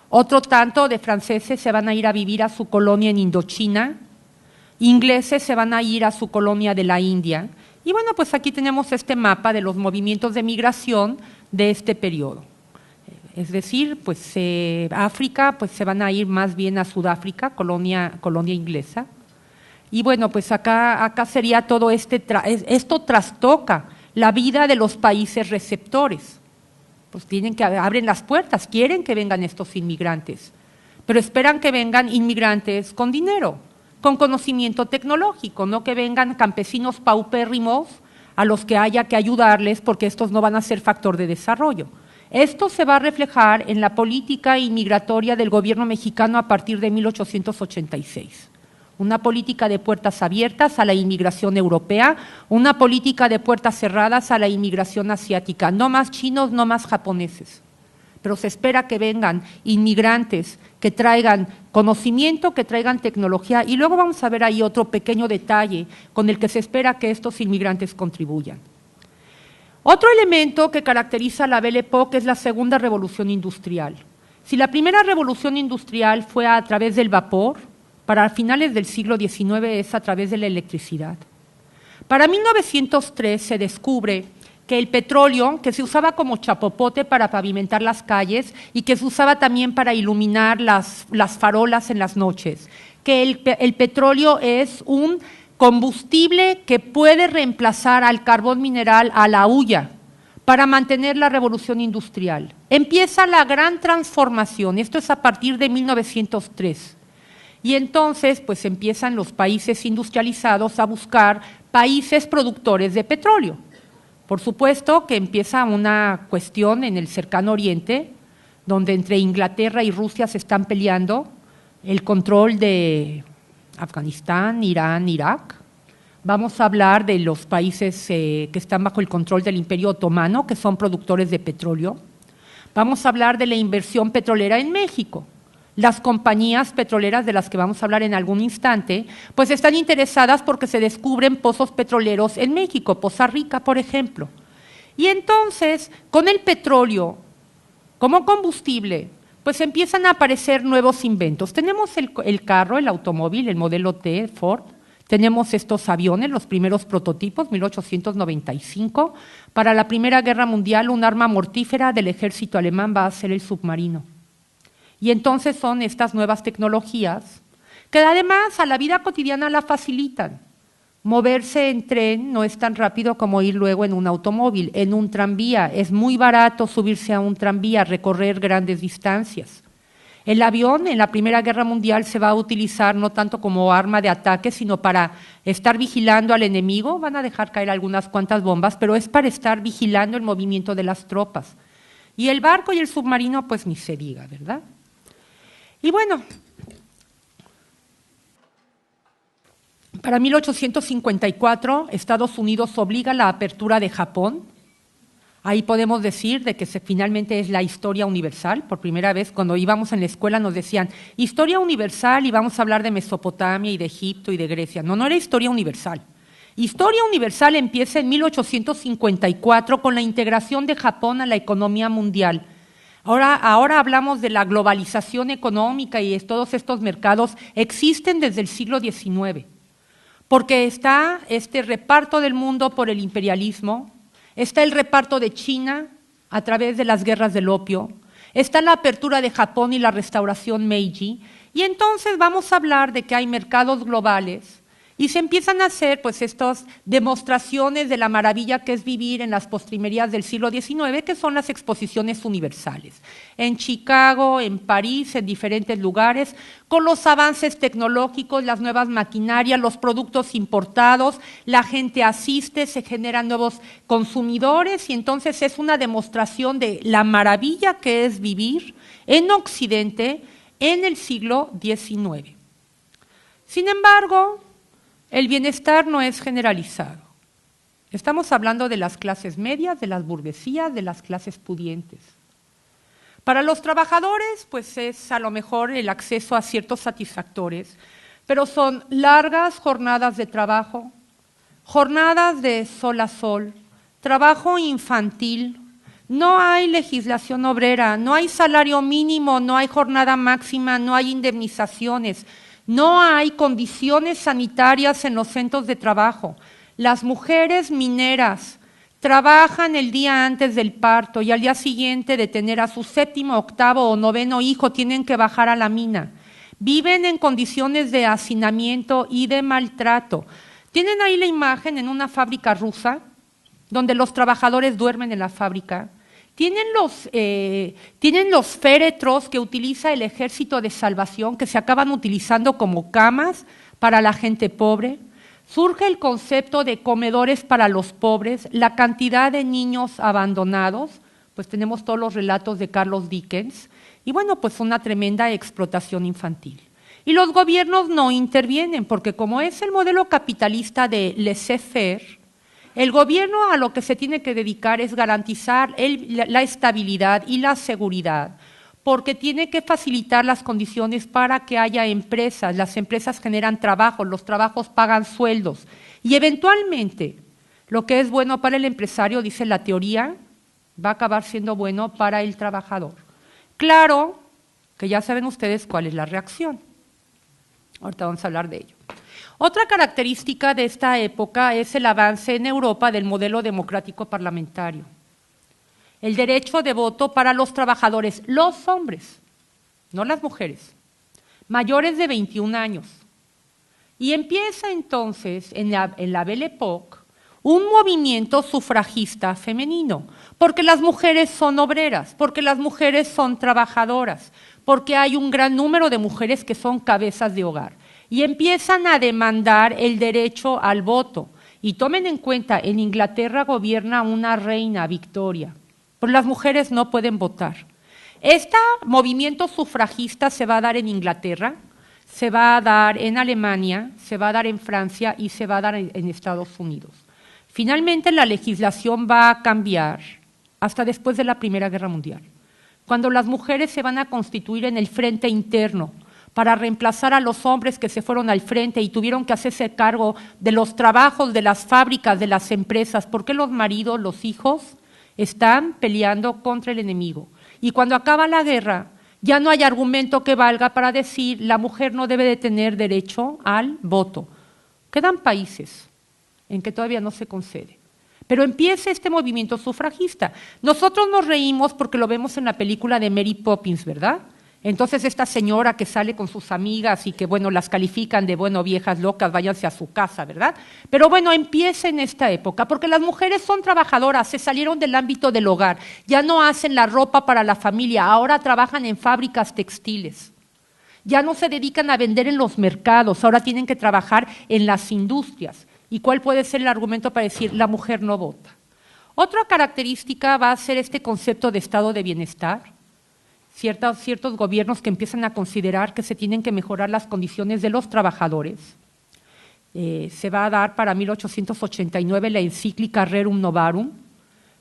otro tanto de franceses se van a ir a vivir a su colonia en Indochina, ingleses se van a ir a su colonia de la India. Y bueno, pues aquí tenemos este mapa de los movimientos de migración de este periodo. Es decir, pues África, pues se van a ir más bien a Sudáfrica, colonia inglesa. Y bueno, pues acá sería todo esto trastoca la vida de los países receptores. Pues abren las puertas, quieren que vengan estos inmigrantes, pero esperan que vengan inmigrantes con dinero, con conocimiento tecnológico, no que vengan campesinos paupérrimos a los que haya que ayudarles porque estos no van a ser factor de desarrollo. Esto se va a reflejar en la política inmigratoria del gobierno mexicano a partir de 1886. Una política de puertas abiertas a la inmigración europea, una política de puertas cerradas a la inmigración asiática. No más chinos, no más japoneses. Pero se espera que vengan inmigrantes que traigan conocimiento, que traigan tecnología. Y luego vamos a ver ahí otro pequeño detalle con el que se espera que estos inmigrantes contribuyan. Otro elemento que caracteriza la Belle Époque es la segunda revolución industrial. Si la primera revolución industrial fue a través del vapor, para finales del siglo XIX es a través de la electricidad. Para 1903 se descubre que el petróleo, que se usaba como chapopote para pavimentar las calles y que se usaba también para iluminar las farolas en las noches, que el petróleo es un combustible que puede reemplazar al carbón mineral, a la hulla, para mantener la revolución industrial. Empieza la gran transformación, esto es a partir de 1903. Y entonces, pues empiezan los países industrializados a buscar países productores de petróleo. Por supuesto que empieza una cuestión en el cercano oriente, donde entre Inglaterra y Rusia se están peleando el control de Afganistán, Irán, Irak, Vamos a hablar de los países que están bajo el control del Imperio Otomano, que son productores de petróleo. Vamos a hablar de la inversión petrolera en México. Las compañías petroleras de las que vamos a hablar en algún instante, pues están interesadas porque se descubren pozos petroleros en México, Poza Rica, por ejemplo. Y entonces, con el petróleo como combustible, pues empiezan a aparecer nuevos inventos. Tenemos el carro, el automóvil, el modelo T, Ford. Tenemos estos aviones, los primeros prototipos, 1895. Para la Primera Guerra Mundial, un arma mortífera del ejército alemán va a ser el submarino. Y entonces son estas nuevas tecnologías que además a la vida cotidiana la facilitan. Moverse en tren no es tan rápido como ir luego en un automóvil, en un tranvía. Es muy barato subirse a un tranvía, recorrer grandes distancias. El avión en la Primera Guerra Mundial se va a utilizar no tanto como arma de ataque, sino para estar vigilando al enemigo. Van a dejar caer algunas cuantas bombas, pero es para estar vigilando el movimiento de las tropas. Y el barco y el submarino, pues ni se diga, ¿verdad? Y bueno, para 1854, Estados Unidos obliga la apertura de Japón. Ahí podemos decir de que finalmente es la historia universal. Por primera vez, cuando íbamos en la escuela nos decían historia universal y vamos a hablar de Mesopotamia y de Egipto y de Grecia. No, no era historia universal. Historia universal empieza en 1854 con la integración de Japón a la economía mundial. Ahora hablamos de la globalización económica y todos estos mercados existen desde el siglo XIX, porque está este reparto del mundo por el imperialismo, está el reparto de China a través de las guerras del opio, está la apertura de Japón y la restauración Meiji, y entonces vamos a hablar de que hay mercados globales y se empiezan a hacer pues estas demostraciones de la maravilla que es vivir en las postrimerías del siglo XIX, que son las exposiciones universales. En Chicago, en París, en diferentes lugares, con los avances tecnológicos, las nuevas maquinarias, los productos importados, la gente asiste, se generan nuevos consumidores y entonces es una demostración de la maravilla que es vivir en Occidente en el siglo XIX. Sin embargo, el bienestar no es generalizado. Estamos hablando de las clases medias, de las burguesías, de las clases pudientes. Para los trabajadores, pues es a lo mejor el acceso a ciertos satisfactores, pero son largas jornadas de trabajo, jornadas de sol a sol, trabajo infantil, no hay legislación obrera, no hay salario mínimo, no hay jornada máxima, no hay indemnizaciones, no hay condiciones sanitarias en los centros de trabajo. Las mujeres mineras trabajan el día antes del parto y al día siguiente de tener a su 7º, 8º o 9º hijo tienen que bajar a la mina. Viven en condiciones de hacinamiento y de maltrato. Tienen ahí la imagen en una fábrica rusa, donde los trabajadores duermen en la fábrica. Tienen los féretros que utiliza el Ejército de Salvación, que se acaban utilizando como camas para la gente pobre. Surge el concepto de comedores para los pobres, la cantidad de niños abandonados, pues tenemos todos los relatos de Carlos Dickens, y bueno, pues una tremenda explotación infantil. Y los gobiernos no intervienen, porque como es el modelo capitalista de laissez-faire, el gobierno a lo que se tiene que dedicar es garantizar la estabilidad y la seguridad, porque tiene que facilitar las condiciones para que haya empresas, las empresas generan trabajo, los trabajos pagan sueldos y eventualmente lo que es bueno para el empresario, dice la teoría, va a acabar siendo bueno para el trabajador. Claro que ya saben ustedes cuál es la reacción. Ahorita vamos a hablar de ello. Otra característica de esta época es el avance en Europa del modelo democrático parlamentario. El derecho de voto para los trabajadores, los hombres, no las mujeres, mayores de 21 años. Y empieza entonces, en la Belle Époque, un movimiento sufragista femenino, porque las mujeres son obreras, porque las mujeres son trabajadoras, porque hay un gran número de mujeres que son cabezas de hogar. Y empiezan a demandar el derecho al voto. Y tomen en cuenta, en Inglaterra gobierna una reina, Victoria, pero las mujeres no pueden votar. Este movimiento sufragista se va a dar en Inglaterra, se va a dar en Alemania, se va a dar en Francia y se va a dar en Estados Unidos. Finalmente, la legislación va a cambiar hasta después de la Primera Guerra Mundial, cuando las mujeres se van a constituir en el frente interno para reemplazar a los hombres que se fueron al frente y tuvieron que hacerse cargo de los trabajos de las fábricas, de las empresas, porque los maridos, los hijos, están peleando contra el enemigo. Y cuando acaba la guerra, ya no hay argumento que valga para decir la mujer no debe de tener derecho al voto. Quedan países en que todavía no se concede. Pero empieza este movimiento sufragista. Nosotros nos reímos porque lo vemos en la película de Mary Poppins, ¿verdad? Entonces esta señora que sale con sus amigas y que, bueno, las califican de, bueno, viejas locas, váyanse a su casa, ¿verdad? Pero bueno, empieza en esta época, porque las mujeres son trabajadoras, se salieron del ámbito del hogar, ya no hacen la ropa para la familia, ahora trabajan en fábricas textiles, ya no se dedican a vender en los mercados, ahora tienen que trabajar en las industrias. ¿Y cuál puede ser el argumento para decir la mujer no vota? Otra característica va a ser este concepto de estado de bienestar. Ciertos gobiernos que empiezan a considerar que se tienen que mejorar las condiciones de los trabajadores. Se va a dar para 1889 la encíclica Rerum Novarum,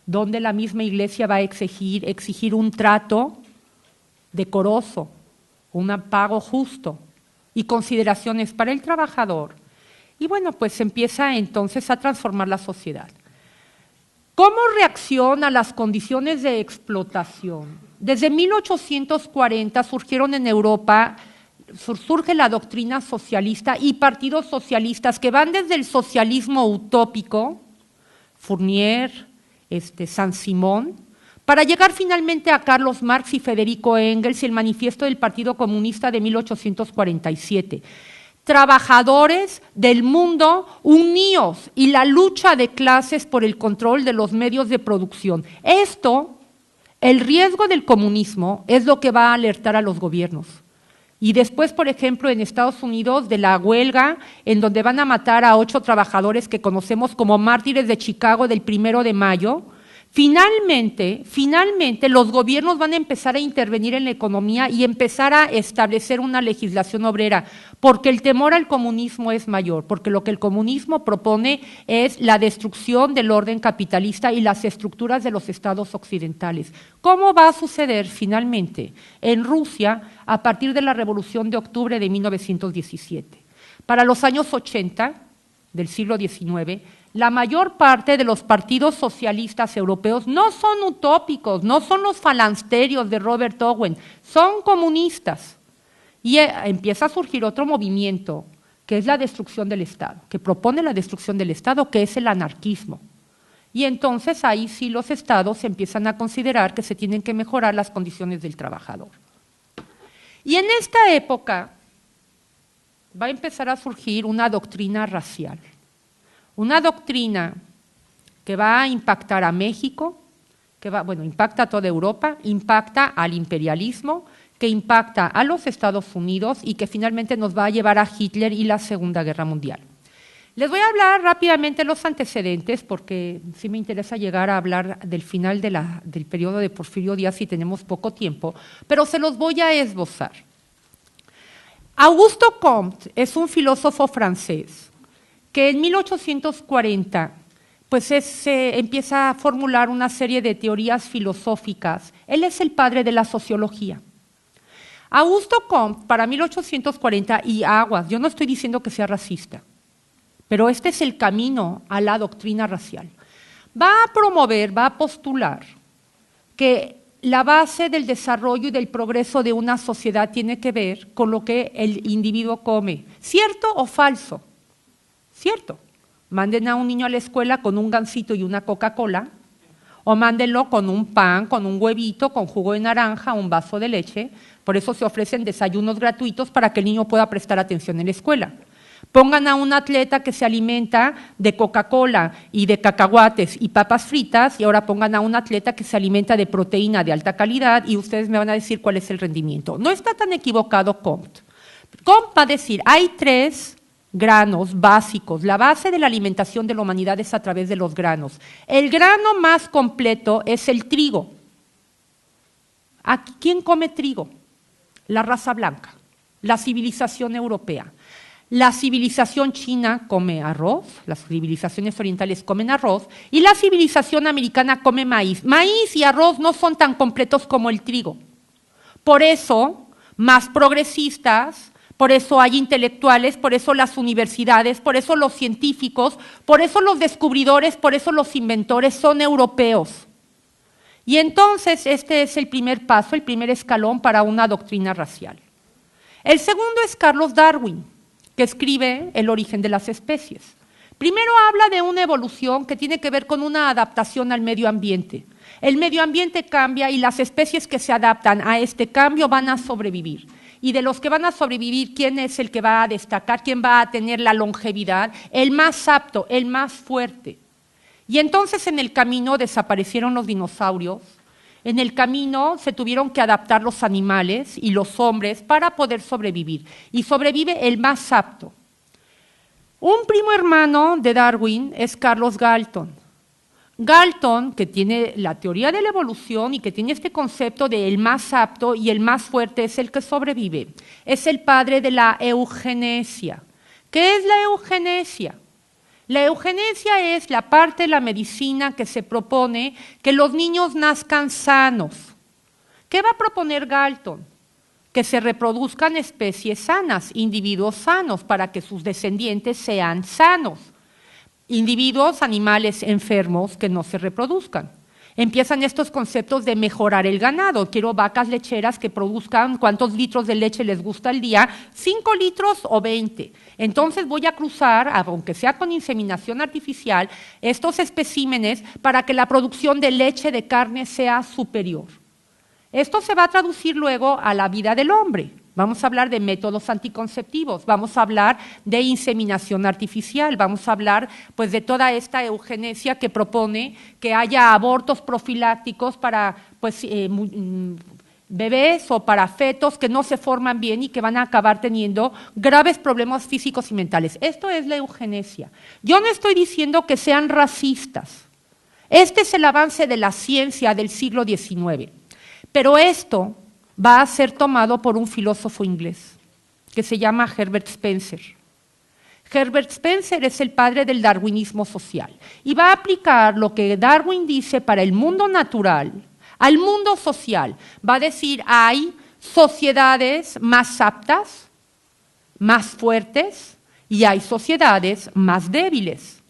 donde la misma Iglesia va a exigir un trato decoroso, un pago justo y consideraciones para el trabajador. Y bueno, pues se empieza entonces a transformar la sociedad. ¿Cómo reacciona a las condiciones de explotación? Desde 1840 surgieron en Europa, surge la doctrina socialista y partidos socialistas que van desde el socialismo utópico, Fournier, Saint-Simon, para llegar finalmente a Carlos Marx y Federico Engels y el manifiesto del Partido Comunista de 1847. Trabajadores del mundo unidos y la lucha de clases por el control de los medios de producción. El riesgo del comunismo es lo que va a alertar a los gobiernos. Y después, por ejemplo, en Estados Unidos, de la huelga, en donde van a matar a 8 trabajadores que conocemos como mártires de Chicago del 1 de mayo, finalmente los gobiernos van a empezar a intervenir en la economía y empezar a establecer una legislación obrera, porque el temor al comunismo es mayor, porque lo que el comunismo propone es la destrucción del orden capitalista y las estructuras de los estados occidentales. ¿Cómo va a suceder finalmente en Rusia a partir de la Revolución de Octubre de 1917? Para los años 80 del siglo XIX, la mayor parte de los partidos socialistas europeos no son utópicos, no son los falansterios de Robert Owen, son comunistas. Y empieza a surgir otro movimiento, que es la destrucción del Estado, que propone la destrucción del Estado, que es el anarquismo. Y entonces ahí sí los estados empiezan a considerar que se tienen que mejorar las condiciones del trabajador. Y en esta época va a empezar a surgir una doctrina racial. Una doctrina que va a impactar a México, impacta a toda Europa, impacta al imperialismo, que impacta a los Estados Unidos y que finalmente nos va a llevar a Hitler y la Segunda Guerra Mundial. Les voy a hablar rápidamente los antecedentes porque sí me interesa llegar a hablar del final del periodo de Porfirio Díaz si tenemos poco tiempo, pero se los voy a esbozar. Auguste Comte es un filósofo francés que en 1840 se empieza a formular una serie de teorías filosóficas. Él es el padre de la sociología. Auguste Comte, para 1840, y aguas, yo no estoy diciendo que sea racista, pero este es el camino a la doctrina racial. Va a promover, va a postular que la base del desarrollo y del progreso de una sociedad tiene que ver con lo que el individuo come. ¿Cierto o falso? Cierto. Manden a un niño a la escuela con un gansito y una Coca-Cola, o mándenlo con un pan, con un huevito, con jugo de naranja, un vaso de leche. Por eso se ofrecen desayunos gratuitos para que el niño pueda prestar atención en la escuela. Pongan a un atleta que se alimenta de Coca-Cola y de cacahuates y papas fritas, y ahora pongan a un atleta que se alimenta de proteína de alta calidad, y ustedes me van a decir cuál es el rendimiento. No está tan equivocado Comte. Comte va a decir, hay 3 granos básicos. La base de la alimentación de la humanidad es a través de los granos. El grano más completo es el trigo. ¿Quién come trigo? La raza blanca. la civilización europea. La civilización china come arroz, las civilizaciones orientales comen arroz, y la civilización americana come maíz. Maíz y arroz no son tan completos como el trigo. Por eso, más progresistas, por eso hay intelectuales, por eso las universidades, por eso los científicos, por eso los descubridores, por eso los inventores son europeos. Y entonces este es el primer paso, el primer escalón para una doctrina racial. El segundo es Carlos Darwin, que escribe El origen de las especies. Primero habla de una evolución que tiene que ver con una adaptación al medio ambiente. El medio ambiente cambia y las especies que se adaptan a este cambio van a sobrevivir. Y de los que van a sobrevivir, ¿quién es el que va a destacar? ¿Quién va a tener la longevidad? El más apto, el más fuerte. Y entonces en el camino desaparecieron los dinosaurios. En el camino se tuvieron que adaptar los animales y los hombres para poder sobrevivir. Y sobrevive el más apto. Un primo hermano de Darwin es Carlos Galton. Galton, que tiene la teoría de la evolución y que tiene este concepto de el más apto y el más fuerte es el que sobrevive, es el padre de la eugenesia. ¿Qué es la eugenesia? La eugenesia es la parte de la medicina que se propone que los niños nazcan sanos. ¿Qué va a proponer Galton? Que se reproduzcan especies sanas, individuos sanos, para que sus descendientes sean sanos. Individuos, animales enfermos que no se reproduzcan. Empiezan estos conceptos de mejorar el ganado. Quiero vacas lecheras que produzcan cuántos litros de leche les gusta al día, 5 litros o 20. Entonces voy a cruzar, aunque sea con inseminación artificial, estos especímenes para que la producción de leche de carne sea superior. Esto se va a traducir luego a la vida del hombre. Vamos a hablar de métodos anticonceptivos, vamos a hablar de inseminación artificial, vamos a hablar pues, de toda esta eugenesia que propone que haya abortos profilácticos para pues, bebés o para fetos que no se forman bien y que van a acabar teniendo graves problemas físicos y mentales. Esto es la eugenesia. Yo no estoy diciendo que sean racistas. Este es el avance de la ciencia del siglo XIX. Pero esto va a ser tomado por un filósofo inglés que se llama Herbert Spencer. Herbert Spencer es el padre del darwinismo social y va a aplicar lo que Darwin dice para el mundo natural al mundo social. Va a decir, hay sociedades más aptas, más fuertes y hay sociedades más débiles.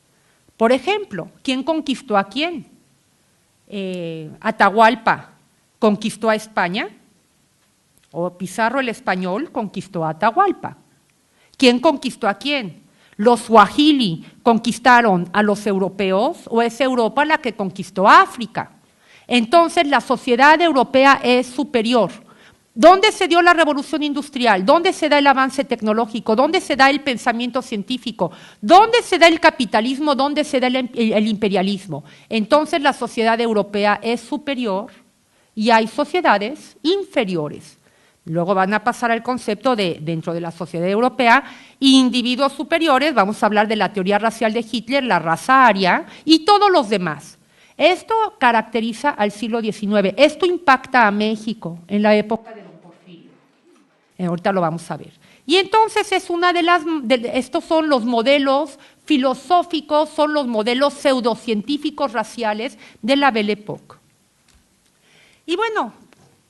Por ejemplo, ¿quién conquistó a quién? Atahualpa conquistó a España, o Pizarro el español conquistó a Atahualpa. ¿Quién conquistó a quién? ¿Los Swahili conquistaron a los europeos o es Europa la que conquistó a África? Entonces la sociedad europea es superior. ¿Dónde se dio la revolución industrial? ¿Dónde se da el avance tecnológico? ¿Dónde se da el pensamiento científico? ¿Dónde se da el capitalismo? ¿Dónde se da el imperialismo? Entonces la sociedad europea es superior y hay sociedades inferiores. Luego van a pasar al concepto de, dentro de la sociedad europea, individuos superiores, vamos a hablar de la teoría racial de Hitler, la raza aria y todos los demás. Esto caracteriza al siglo XIX, esto impacta a México en la época de Don Porfirio. Ahorita lo vamos a ver. Y entonces es una estos son los modelos filosóficos, son los modelos pseudocientíficos raciales de la Belle Époque. Y bueno,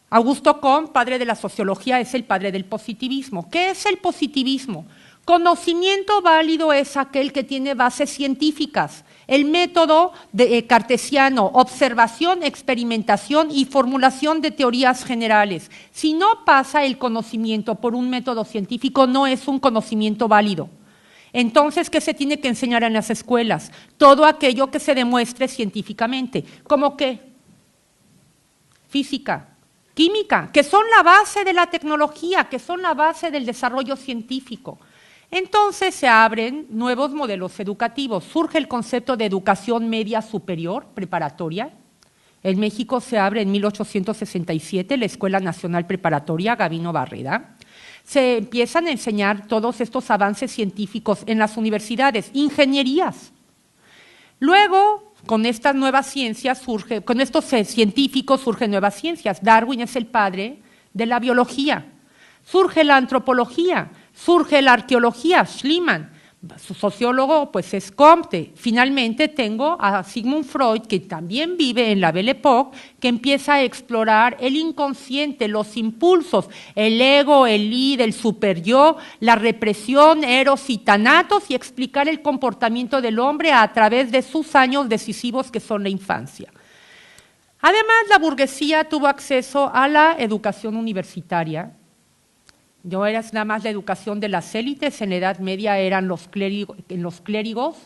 Augusto Comte, padre de la sociología, es el padre del positivismo. ¿Qué es el positivismo? Conocimiento válido es aquel que tiene bases científicas. El método cartesiano, observación, experimentación y formulación de teorías generales. Si no pasa el conocimiento por un método científico, no es un conocimiento válido. Entonces, ¿qué se tiene que enseñar en las escuelas? Todo aquello que se demuestre científicamente. ¿Cómo qué? Física, química, que son la base de la tecnología, que son la base del desarrollo científico. Entonces se abren nuevos modelos educativos. Surge el concepto de educación media superior, preparatoria. En México se abre en 1867 la Escuela Nacional Preparatoria Gabino Barreda. Se empiezan a enseñar todos estos avances científicos en las universidades, ingenierías. Luego, con estas nuevas ciencias con estos científicos surgen nuevas ciencias. Darwin es el padre de la biología. Surge la antropología, surge la arqueología, Schliemann. Su sociólogo pues es Comte. Finalmente tengo a Sigmund Freud, que también vive en la Belle Époque, que empieza a explorar el inconsciente, los impulsos, el ego, el id, el superyo, la represión, eros y tanatos, y explicar el comportamiento del hombre a través de sus años decisivos que son la infancia. Además, la burguesía tuvo acceso a la educación universitaria. No era nada más la educación de las élites, en la Edad Media eran los clérigos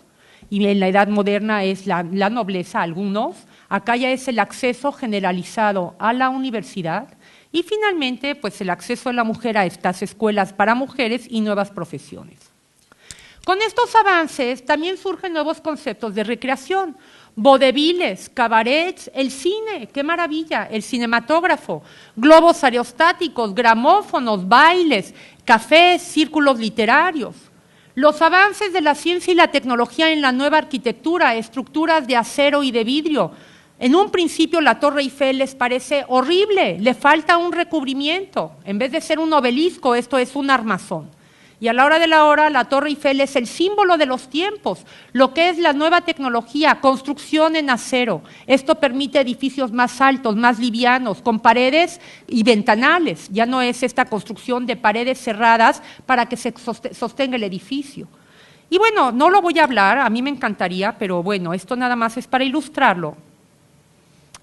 y en la Edad Moderna es la nobleza, algunos. Acá ya es el acceso generalizado a la universidad y finalmente pues el acceso de la mujer a estas escuelas para mujeres y nuevas profesiones. Con estos avances también surgen nuevos conceptos de recreación. Vodevils, cabarets, el cine, qué maravilla, el cinematógrafo, globos aerostáticos, gramófonos, bailes, cafés, círculos literarios. Los avances de la ciencia y la tecnología en la nueva arquitectura, estructuras de acero y de vidrio. En un principio la Torre Eiffel les parece horrible, le falta un recubrimiento. En vez de ser un obelisco, esto es un armazón. Y a la hora de la hora, la Torre Eiffel es el símbolo de los tiempos, lo que es la nueva tecnología, construcción en acero. Esto permite edificios más altos, más livianos, con paredes y ventanales. Ya no es esta construcción de paredes cerradas para que se sostenga el edificio. Y bueno, no lo voy a hablar, a mí me encantaría, pero bueno, esto nada más es para ilustrarlo.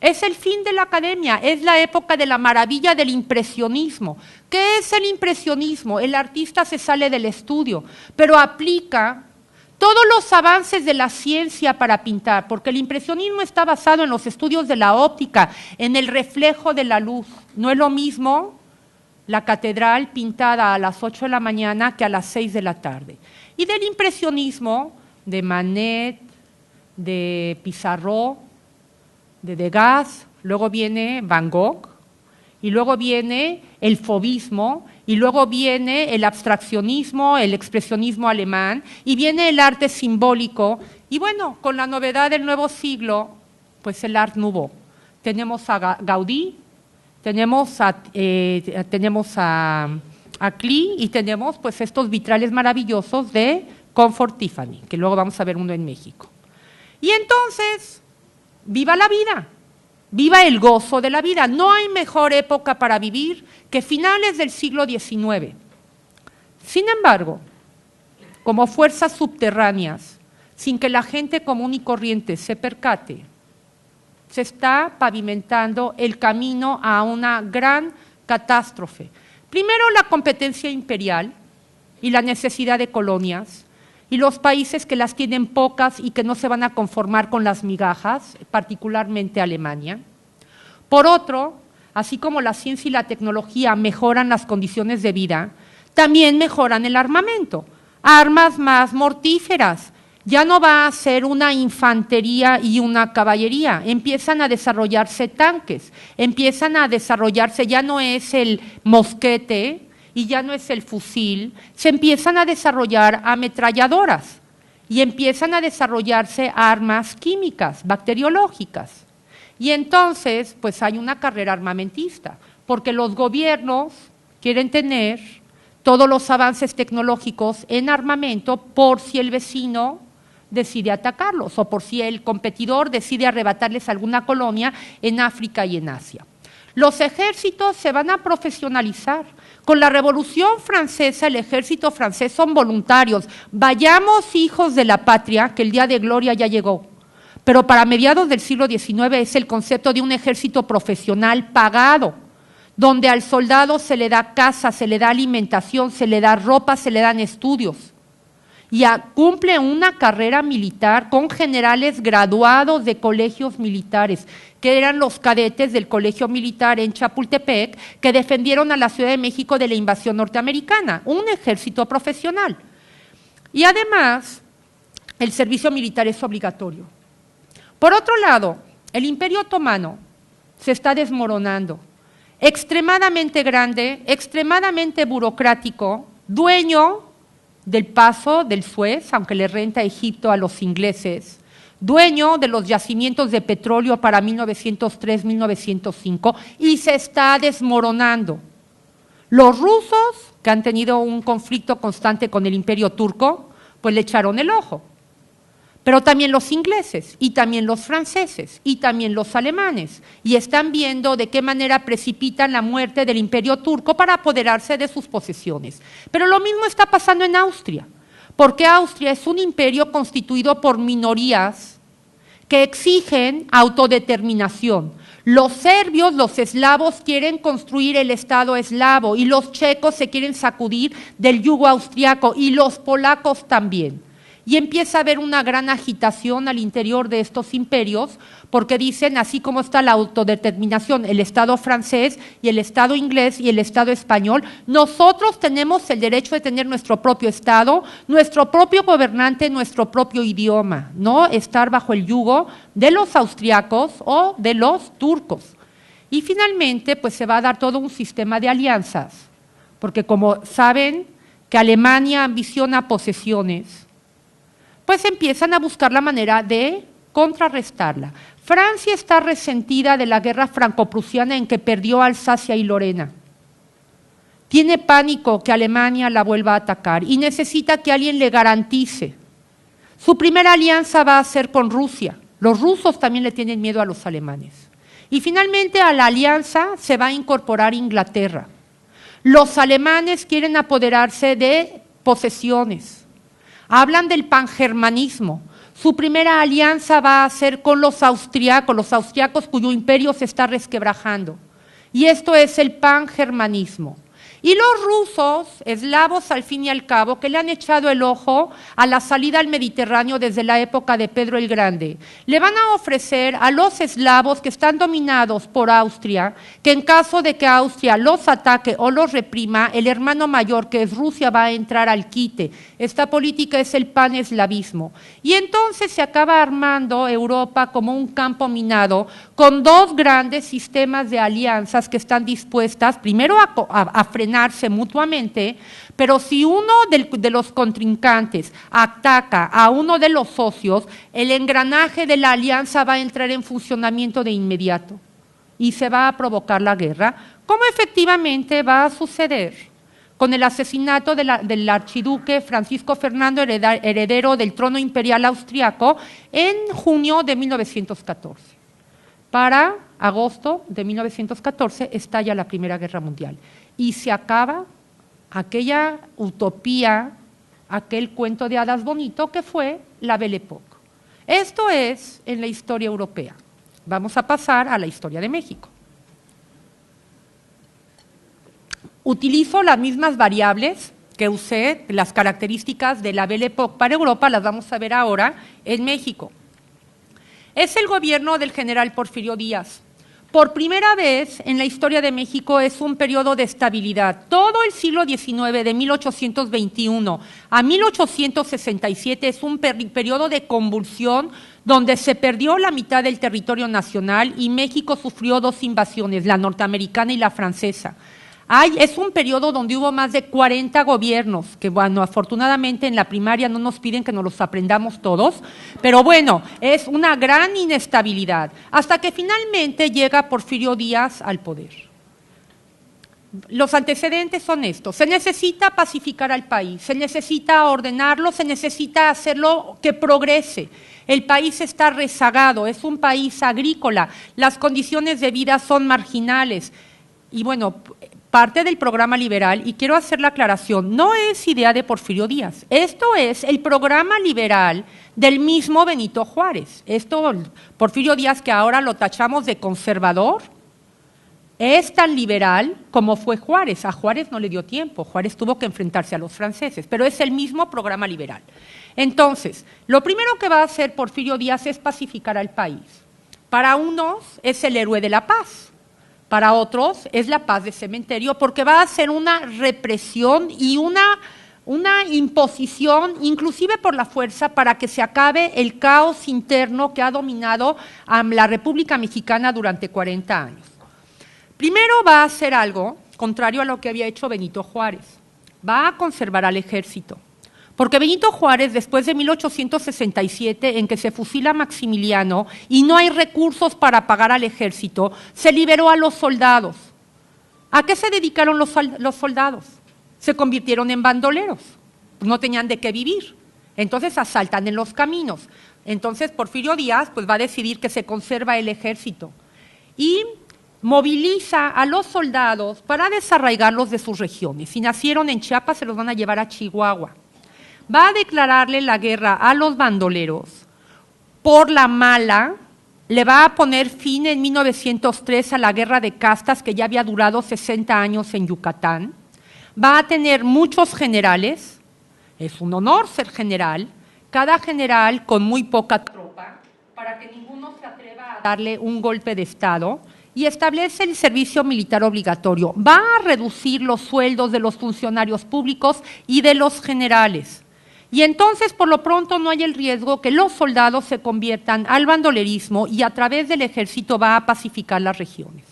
Es el fin de la academia, es la época de la maravilla del impresionismo. ¿Qué es el impresionismo? El artista se sale del estudio, pero aplica todos los avances de la ciencia para pintar, porque el impresionismo está basado en los estudios de la óptica, en el reflejo de la luz. No es lo mismo la catedral pintada a las 8 de la mañana que a las 6 de la tarde. Y del impresionismo, de Manet, de Pissarro, de Degas, luego viene Van Gogh, y luego viene el fauvismo, y luego viene el abstraccionismo, el expresionismo alemán, y viene el arte simbólico, y bueno, con la novedad del nuevo siglo, pues el Art Nouveau. Tenemos a Gaudí, tenemos a Klee, y tenemos pues estos vitrales maravillosos de Comfort Tiffany, que luego vamos a ver uno en México. Y entonces, viva la vida, viva el gozo de la vida. No hay mejor época para vivir que finales del siglo XIX. Sin embargo, como fuerzas subterráneas, sin que la gente común y corriente se percate, se está pavimentando el camino a una gran catástrofe. Primero, la competencia imperial y la necesidad de colonias, y los países que las tienen pocas y que no se van a conformar con las migajas, particularmente Alemania. Por otro, así como la ciencia y la tecnología mejoran las condiciones de vida, también mejoran el armamento, armas más mortíferas. Ya no va a ser una infantería y una caballería, empiezan a desarrollarse tanques, empiezan a desarrollarse, ya no es el mosquete, y ya no es el fusil, se empiezan a desarrollar ametralladoras y empiezan a desarrollarse armas químicas, bacteriológicas. Y entonces, pues hay una carrera armamentista, porque los gobiernos quieren tener todos los avances tecnológicos en armamento por si el vecino decide atacarlos o por si el competidor decide arrebatarles alguna colonia en África y en Asia. Los ejércitos se van a profesionalizar. Con la Revolución Francesa, el ejército francés son voluntarios. Vayamos, hijos de la patria, que el día de gloria ya llegó. Pero para mediados del siglo XIX es el concepto de un ejército profesional pagado, donde al soldado se le da casa, se le da alimentación, se le da ropa, se le dan estudios. Y cumple una carrera militar con generales graduados de colegios militares, que eran los cadetes del colegio militar en Chapultepec, que defendieron a la Ciudad de México de la invasión norteamericana, un ejército profesional. Y además, el servicio militar es obligatorio. Por otro lado, el Imperio Otomano se está desmoronando, extremadamente grande, extremadamente burocrático, dueño del paso del Suez, aunque le renta a Egipto a los ingleses, dueño de los yacimientos de petróleo para 1903-1905 y se está desmoronando. Los rusos, que han tenido un conflicto constante con el Imperio turco, pues le echaron el ojo. Pero también los ingleses, y también los franceses, y también los alemanes, y están viendo de qué manera precipitan la muerte del Imperio turco para apoderarse de sus posesiones. Pero lo mismo está pasando en Austria, porque Austria es un imperio constituido por minorías que exigen autodeterminación. Los serbios, los eslavos quieren construir el Estado eslavo, y los checos se quieren sacudir del yugo austriaco, y los polacos también. Y empieza a haber una gran agitación al interior de estos imperios, porque dicen, así como está la autodeterminación, el Estado francés y el Estado inglés y el Estado español, nosotros tenemos el derecho de tener nuestro propio Estado, nuestro propio gobernante, nuestro propio idioma, no estar bajo el yugo de los austriacos o de los turcos. Y finalmente, pues se va a dar todo un sistema de alianzas, porque como saben que Alemania ambiciona posesiones, pues empiezan a buscar la manera de contrarrestarla. Francia está resentida de la guerra franco-prusiana en que perdió Alsacia y Lorena. Tiene pánico que Alemania la vuelva a atacar y necesita que alguien le garantice. Su primera alianza va a ser con Rusia. Los rusos también le tienen miedo a los alemanes. Y finalmente a la alianza se va a incorporar Inglaterra. Los alemanes quieren apoderarse de posesiones. Hablan del pangermanismo. Su primera alianza va a ser con los austriacos cuyo imperio se está resquebrajando. Y esto es el pangermanismo. Y los rusos, eslavos al fin y al cabo, que le han echado el ojo a la salida al Mediterráneo desde la época de Pedro el Grande, le van a ofrecer a los eslavos que están dominados por Austria, que en caso de que Austria los ataque o los reprima, el hermano mayor, que es Rusia, va a entrar al quite. Esta política es el paneslavismo. Y entonces se acaba armando Europa como un campo minado, con dos grandes sistemas de alianzas que están dispuestas, primero a frenarse mutuamente, pero si uno de los contrincantes ataca a uno de los socios, el engranaje de la alianza va a entrar en funcionamiento de inmediato y se va a provocar la guerra, como efectivamente va a suceder con el asesinato del archiduque Francisco Fernando, heredero del trono imperial austriaco, en junio de 1914. Para agosto de 1914 estalla la Primera Guerra Mundial y se acaba aquella utopía, aquel cuento de hadas bonito que fue la Belle Époque. Esto es en la historia europea. Vamos a pasar a la historia de México. Utilizo las mismas variables que usé, las características de la Belle Époque para Europa, las vamos a ver ahora en México. Es el gobierno del general Porfirio Díaz. Por primera vez en la historia de México es un periodo de estabilidad. Todo el siglo XIX, de 1821 a 1867, es un periodo de convulsión donde se perdió la mitad del territorio nacional y México sufrió dos invasiones, la norteamericana y la francesa. Es un periodo donde hubo más de 40 gobiernos, que bueno, afortunadamente en la primaria no nos piden que nos los aprendamos todos, pero bueno, es una gran inestabilidad, hasta que finalmente llega Porfirio Díaz al poder. Los antecedentes son estos: se necesita pacificar al país, se necesita ordenarlo, se necesita hacerlo que progrese. El país está rezagado, es un país agrícola, las condiciones de vida son marginales y bueno, parte del programa liberal, y quiero hacer la aclaración, no es idea de Porfirio Díaz, esto es el programa liberal del mismo Benito Juárez. Porfirio Díaz, que ahora lo tachamos de conservador, es tan liberal como fue Juárez. A Juárez no le dio tiempo, Juárez tuvo que enfrentarse a los franceses, pero es el mismo programa liberal. Entonces, lo primero que va a hacer Porfirio Díaz es pacificar al país. Para unos es el héroe de la paz. Para otros es la paz de cementerio, porque va a ser una represión y una imposición, inclusive por la fuerza, para que se acabe el caos interno que ha dominado a la República Mexicana durante 40 años. Primero va a hacer algo contrario a lo que había hecho Benito Juárez. Va a conservar al ejército. Porque Benito Juárez, después de 1867, en que se fusila a Maximiliano y no hay recursos para pagar al ejército, se liberó a los soldados. ¿A qué se dedicaron los soldados? Se convirtieron en bandoleros, no tenían de qué vivir, entonces asaltan en los caminos. Entonces Porfirio Díaz pues, va a decidir que se conserva el ejército y moviliza a los soldados para desarraigarlos de sus regiones. Si nacieron en Chiapas, se los van a llevar a Chihuahua. Va a declararle la guerra a los bandoleros por la mala. Le va a poner fin en 1903 a la guerra de castas que ya había durado 60 años en Yucatán. Va a tener muchos generales, es un honor ser general, cada general con muy poca tropa, para que ninguno se atreva a darle un golpe de Estado, y establece el servicio militar obligatorio. Va a reducir los sueldos de los funcionarios públicos y de los generales. Y entonces, por lo pronto, no hay el riesgo que los soldados se conviertan al bandolerismo y a través del ejército va a pacificar las regiones.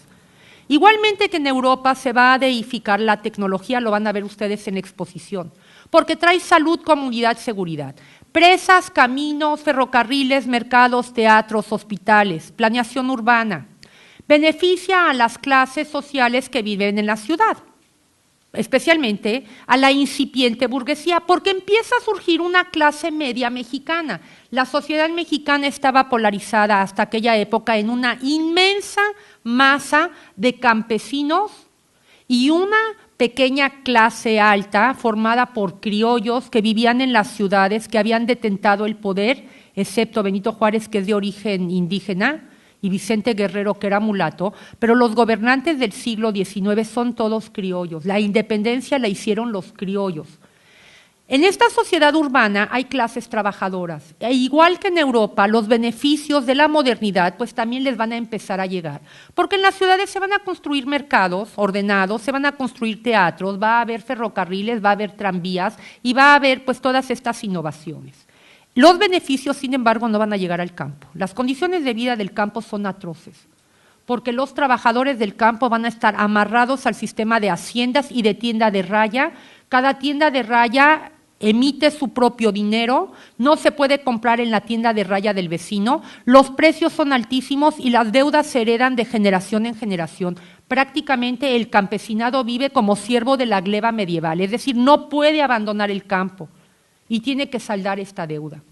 Igualmente que en Europa se va a deificar la tecnología, lo van a ver ustedes en exposición, porque trae salud, comunidad, seguridad. Presas, caminos, ferrocarriles, mercados, teatros, hospitales, planeación urbana. Beneficia a las clases sociales que viven en la ciudad, especialmente a la incipiente burguesía, porque empieza a surgir una clase media mexicana. La sociedad mexicana estaba polarizada hasta aquella época en una inmensa masa de campesinos y una pequeña clase alta formada por criollos que vivían en las ciudades, que habían detentado el poder, excepto Benito Juárez, que es de origen indígena, y Vicente Guerrero, que era mulato, pero los gobernantes del siglo XIX son todos criollos. La independencia la hicieron los criollos. En esta sociedad urbana hay clases trabajadoras, e igual que en Europa, los beneficios de la modernidad pues también les van a empezar a llegar, porque en las ciudades se van a construir mercados ordenados, se van a construir teatros, va a haber ferrocarriles, va a haber tranvías y va a haber pues todas estas innovaciones. Los beneficios, sin embargo, no van a llegar al campo. Las condiciones de vida del campo son atroces, porque los trabajadores del campo van a estar amarrados al sistema de haciendas y de tienda de raya. Cada tienda de raya emite su propio dinero, no se puede comprar en la tienda de raya del vecino, los precios son altísimos y las deudas se heredan de generación en generación. Prácticamente el campesinado vive como siervo de la gleba medieval, es decir, no puede abandonar el campo y tiene que saldar esta deuda.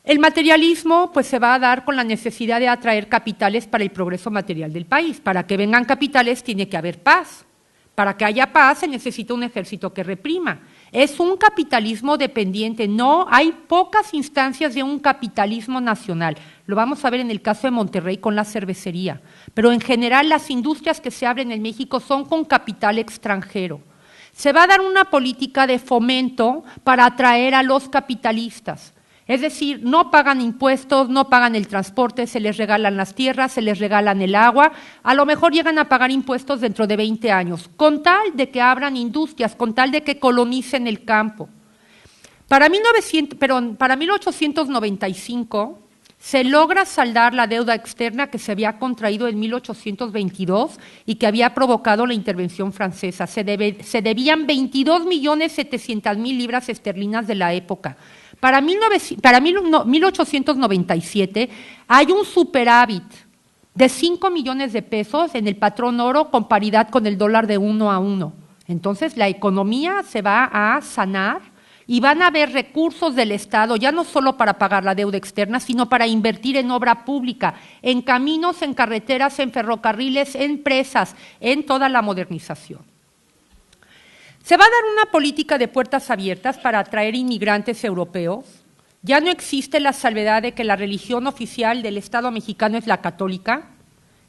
El materialismo pues, se va a dar con la necesidad de atraer capitales para el progreso material del país. Para que vengan capitales tiene que haber paz. Para que haya paz se necesita un ejército que reprima. Es un capitalismo dependiente, no hay pocas instancias de un capitalismo nacional. Lo vamos a ver en el caso de Monterrey con la cervecería. Pero en general las industrias que se abren en México son con capital extranjero. Se va a dar una política de fomento para atraer a los capitalistas. Es decir, no pagan impuestos, no pagan el transporte, se les regalan las tierras, se les regalan el agua, a lo mejor llegan a pagar impuestos dentro de 20 años, con tal de que abran industrias, con tal de que colonicen el campo. Para 1895 se logra saldar la deuda externa que se había contraído en 1822 y que había provocado la intervención francesa. Se debían 22.700.000 libras esterlinas de la época. Para 1897 hay un superávit de 5 millones de pesos en el patrón oro con paridad con el dólar de 1 a 1. Entonces la economía se va a sanar y van a haber recursos del Estado, ya no solo para pagar la deuda externa, sino para invertir en obra pública, en caminos, en carreteras, en ferrocarriles, en presas, en toda la modernización. Se va a dar una política de puertas abiertas para atraer inmigrantes europeos. Ya no existe la salvedad de que la religión oficial del Estado mexicano es la católica.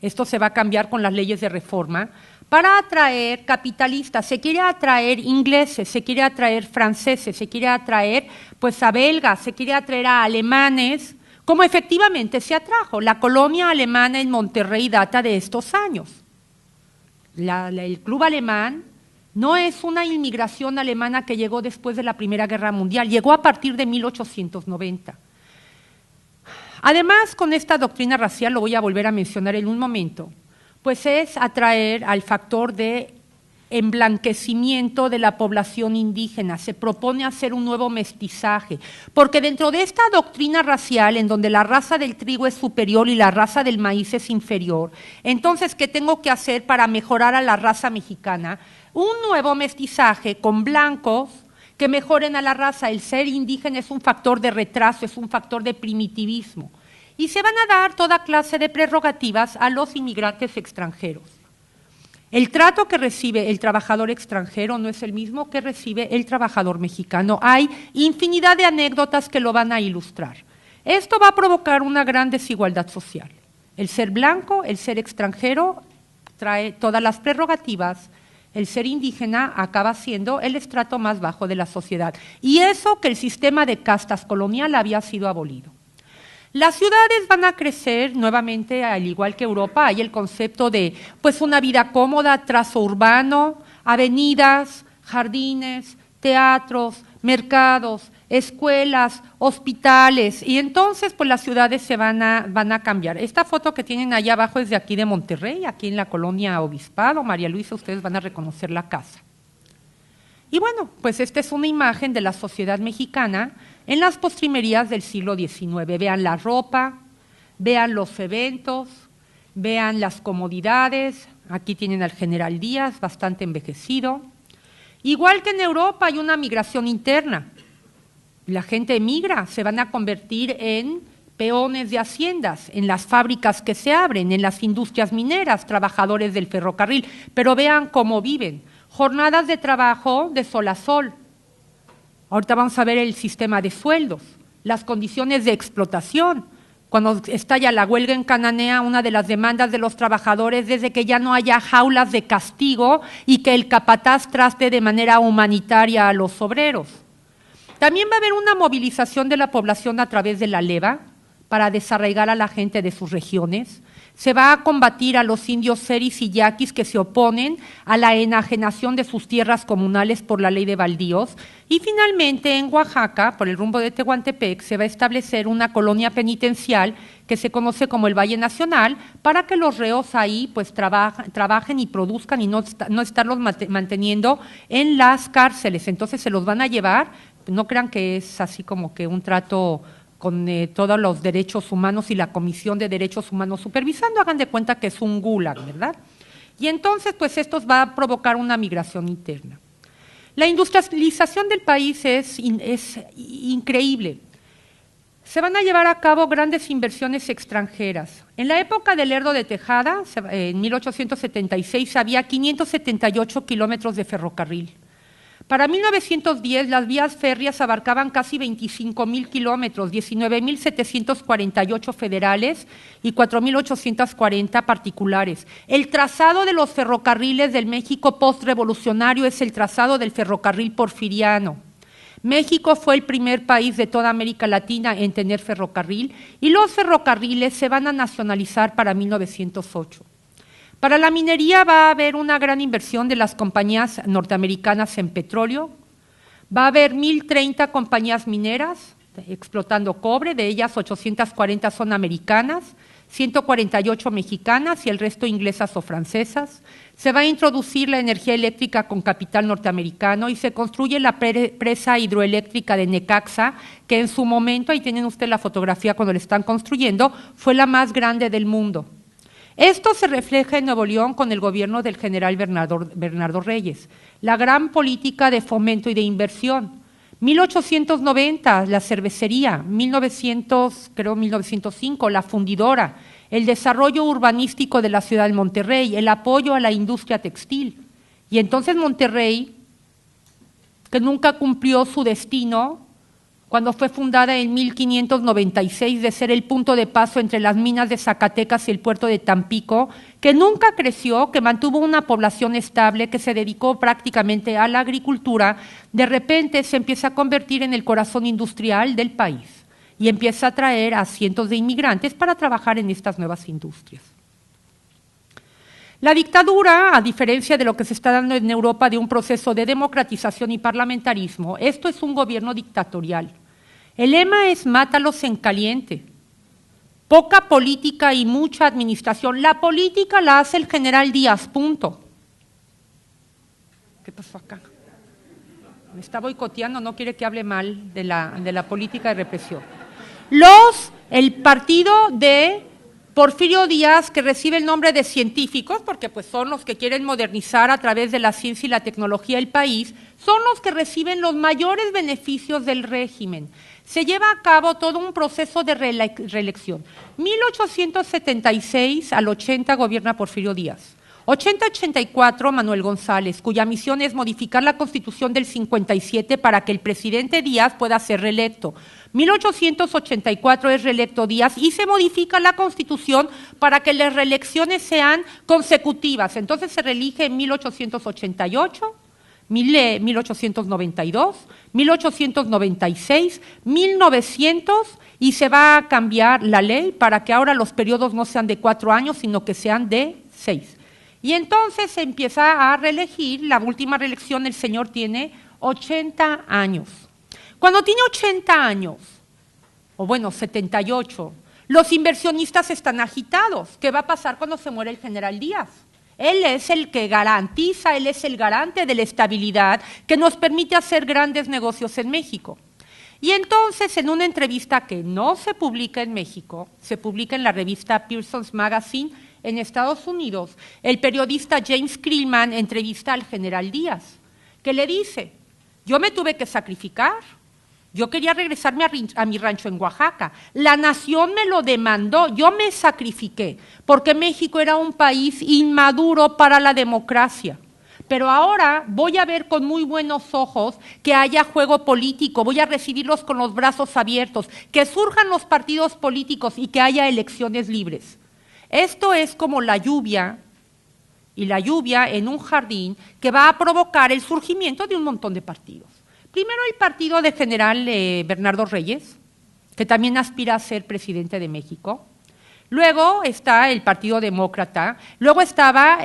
Esto se va a cambiar con las leyes de reforma. Para atraer capitalistas, se quiere atraer ingleses, se quiere atraer franceses, se quiere atraer pues a belgas, se quiere atraer a alemanes, como efectivamente se atrajo. La colonia alemana en Monterrey data de estos años. El club alemán no es una inmigración alemana que llegó después de la Primera Guerra Mundial, llegó a partir de 1890. Además, con esta doctrina racial, lo voy a volver a mencionar en un momento, pues es atraer al factor del emblanquecimiento de la población indígena, se propone hacer un nuevo mestizaje, porque dentro de esta doctrina racial, en donde la raza del trigo es superior y la raza del maíz es inferior, entonces, ¿qué tengo que hacer para mejorar a la raza mexicana? Un nuevo mestizaje con blancos que mejoren a la raza. El ser indígena es un factor de retraso, es un factor de primitivismo. Y se van a dar toda clase de prerrogativas a los inmigrantes extranjeros. El trato que recibe el trabajador extranjero no es el mismo que recibe el trabajador mexicano. Hay infinidad de anécdotas que lo van a ilustrar. Esto va a provocar una gran desigualdad social. El ser blanco, el ser extranjero, trae todas las prerrogativas. El ser indígena acaba siendo el estrato más bajo de la sociedad. Y eso que el sistema de castas colonial había sido abolido. Las ciudades van a crecer nuevamente, al igual que Europa. Hay el concepto de pues, una vida cómoda, trazo urbano, avenidas, jardines, teatros, mercados, escuelas, hospitales. Y entonces pues, las ciudades se van a cambiar. Esta foto que tienen allá abajo es de aquí de Monterrey, aquí en la colonia Obispado. María Luisa, ustedes van a reconocer la casa. Y bueno, pues esta es una imagen de la sociedad mexicana en las postrimerías del siglo XIX. Vean la ropa, vean los eventos, vean las comodidades. Aquí tienen al general Díaz, bastante envejecido. Igual que en Europa hay una migración interna. La gente emigra, se van a convertir en peones de haciendas, en las fábricas que se abren, en las industrias mineras, trabajadores del ferrocarril. Pero vean cómo viven. Jornadas de trabajo de sol a sol. Ahorita vamos a ver el sistema de sueldos, las condiciones de explotación. Cuando estalla la huelga en Cananea, una de las demandas de los trabajadores es de que ya no haya jaulas de castigo y que el capataz trate de manera humanitaria a los obreros. También va a haber una movilización de la población a través de la leva para desarraigar a la gente de sus regiones. Se va a combatir a los indios seris y yaquis que se oponen a la enajenación de sus tierras comunales por la ley de baldíos. Y finalmente en Oaxaca, por el rumbo de Tehuantepec, se va a establecer una colonia penitencial que se conoce como el Valle Nacional para que los reos ahí pues trabajen y produzcan y no estarlos manteniendo en las cárceles. Entonces se los van a llevar, no crean que es así como que un trato con todos los derechos humanos y la Comisión de Derechos Humanos supervisando, hagan de cuenta que es un gulag, ¿verdad? Y entonces, pues esto va a provocar una migración interna. La industrialización del país es increíble. Se van a llevar a cabo grandes inversiones extranjeras. En la época del Lerdo de Tejada, en 1876, había 578 kilómetros de ferrocarril. Para 1910, las vías férreas abarcaban casi 25,000 kilómetros, 19,748 federales y 4,840 particulares. El trazado de los ferrocarriles del México postrevolucionario es el trazado del ferrocarril porfiriano. México fue el primer país de toda América Latina en tener ferrocarril y los ferrocarriles se van a nacionalizar para 1908. Para la minería va a haber una gran inversión de las compañías norteamericanas en petróleo, va a haber 1,030 compañías mineras explotando cobre, de ellas 840 son americanas, 148 mexicanas y el resto inglesas o francesas. Se va a introducir la energía eléctrica con capital norteamericano y se construye la presa hidroeléctrica de Necaxa, que en su momento, ahí tienen ustedes la fotografía cuando la están construyendo, fue la más grande del mundo. Esto se refleja en Nuevo León con el gobierno del general Bernardo Reyes, la gran política de fomento y de inversión. 1890, la cervecería, 1905, la fundidora, el desarrollo urbanístico de la ciudad de Monterrey, el apoyo a la industria textil. Y entonces Monterrey, que nunca cumplió su destino, cuando fue fundada en 1596 de ser el punto de paso entre las minas de Zacatecas y el puerto de Tampico, que nunca creció, que mantuvo una población estable, que se dedicó prácticamente a la agricultura, de repente se empieza a convertir en el corazón industrial del país y empieza a traer a cientos de inmigrantes para trabajar en estas nuevas industrias. La dictadura, a diferencia de lo que se está dando en Europa de un proceso de democratización y parlamentarismo, esto es un gobierno dictatorial. El lema es mátalos en caliente. Poca política y mucha administración. La política la hace el general Díaz, punto. ¿Qué pasó acá? Me está boicoteando, no quiere que hable mal de la política de represión. El partido de Porfirio Díaz, que recibe el nombre de científicos, porque pues son los que quieren modernizar a través de la ciencia y la tecnología el país, son los que reciben los mayores beneficios del régimen. Se lleva a cabo todo un proceso de reelección. 1876 al 80 gobierna Porfirio Díaz. 80-84 Manuel González, cuya misión es modificar la Constitución del 57 para que el presidente Díaz pueda ser reelecto. 1884 es reelecto Díaz y se modifica la Constitución para que las reelecciones sean consecutivas. Entonces se reelige en 1888, 1892, 1896, 1900 y se va a cambiar la ley para que ahora los periodos no sean de 4 años, sino que sean de 6. Y entonces se empieza a reelegir, la última reelección el señor tiene 80 años. Cuando tiene 80 años, o bueno, 78, los inversionistas están agitados. ¿Qué va a pasar cuando se muere el general Díaz? Él es el que garantiza, él es el garante de la estabilidad que nos permite hacer grandes negocios en México. Y entonces, en una entrevista que no se publica en México, se publica en la revista Pearson's Magazine en Estados Unidos, el periodista James Krillman entrevista al general Díaz, que le dice, yo me tuve que sacrificar, yo quería regresarme a mi rancho en Oaxaca, la nación me lo demandó, yo me sacrifiqué, porque México era un país inmaduro para la democracia. Pero ahora voy a ver con muy buenos ojos que haya juego político, voy a recibirlos con los brazos abiertos, que surjan los partidos políticos y que haya elecciones libres. Esto es como la lluvia, y la lluvia en un jardín que va a provocar el surgimiento de un montón de partidos. Primero el partido del general Bernardo Reyes, que también aspira a ser presidente de México. Luego está el Partido Demócrata, luego estaba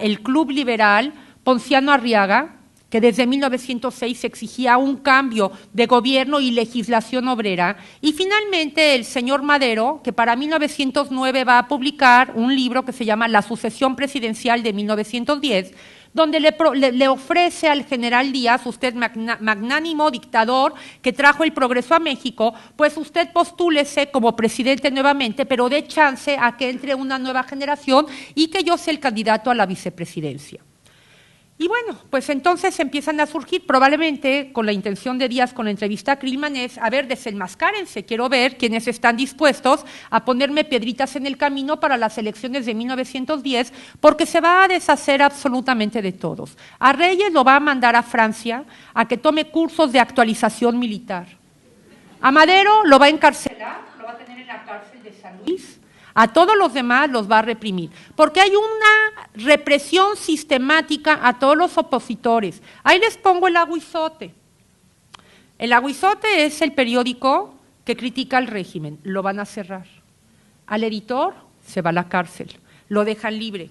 el Club Liberal Ponciano Arriaga, que desde 1906 exigía un cambio de gobierno y legislación obrera, y finalmente el señor Madero, que para 1909 va a publicar un libro que se llama La sucesión presidencial de 1910, donde le ofrece al general Díaz, usted magnánimo dictador que trajo el progreso a México, pues usted postúlese como presidente nuevamente, pero dé chance a que entre una nueva generación y que yo sea el candidato a la vicepresidencia. Y bueno, pues entonces empiezan a surgir, probablemente con la intención de Díaz con la entrevista a Krillman es, a ver, desenmascárense, quiero ver quiénes están dispuestos a ponerme piedritas en el camino para las elecciones de 1910, porque se va a deshacer absolutamente de todos. A Reyes lo va a mandar a Francia a que tome cursos de actualización militar. A Madero lo va a encarcelar, lo va a tener en la cárcel de San Luis. A todos los demás los va a reprimir, porque hay una represión sistemática a todos los opositores. Ahí les pongo el Aguizote. El Aguizote es el periódico que critica al régimen, lo van a cerrar. Al editor se va a la cárcel, lo dejan libre.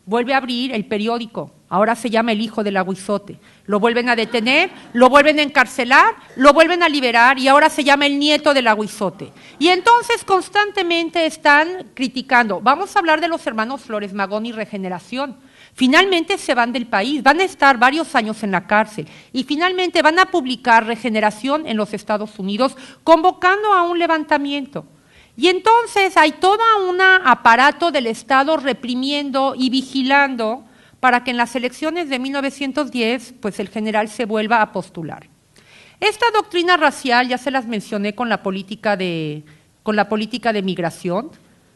Vuelve a abrir el periódico, ahora se llama El Hijo del Aguizote. Lo vuelven a detener, lo vuelven a encarcelar, lo vuelven a liberar y ahora se llama El Nieto del Aguizote. Y entonces constantemente están criticando. Vamos a hablar de los hermanos Flores Magón y Regeneración. Finalmente se van del país, van a estar varios años en la cárcel y finalmente van a publicar Regeneración en los Estados Unidos convocando a un levantamiento. Y entonces hay todo un aparato del Estado reprimiendo y vigilando para que en las elecciones de 1910 pues el general se vuelva a postular. Esta doctrina racial ya se las mencioné con la política de migración,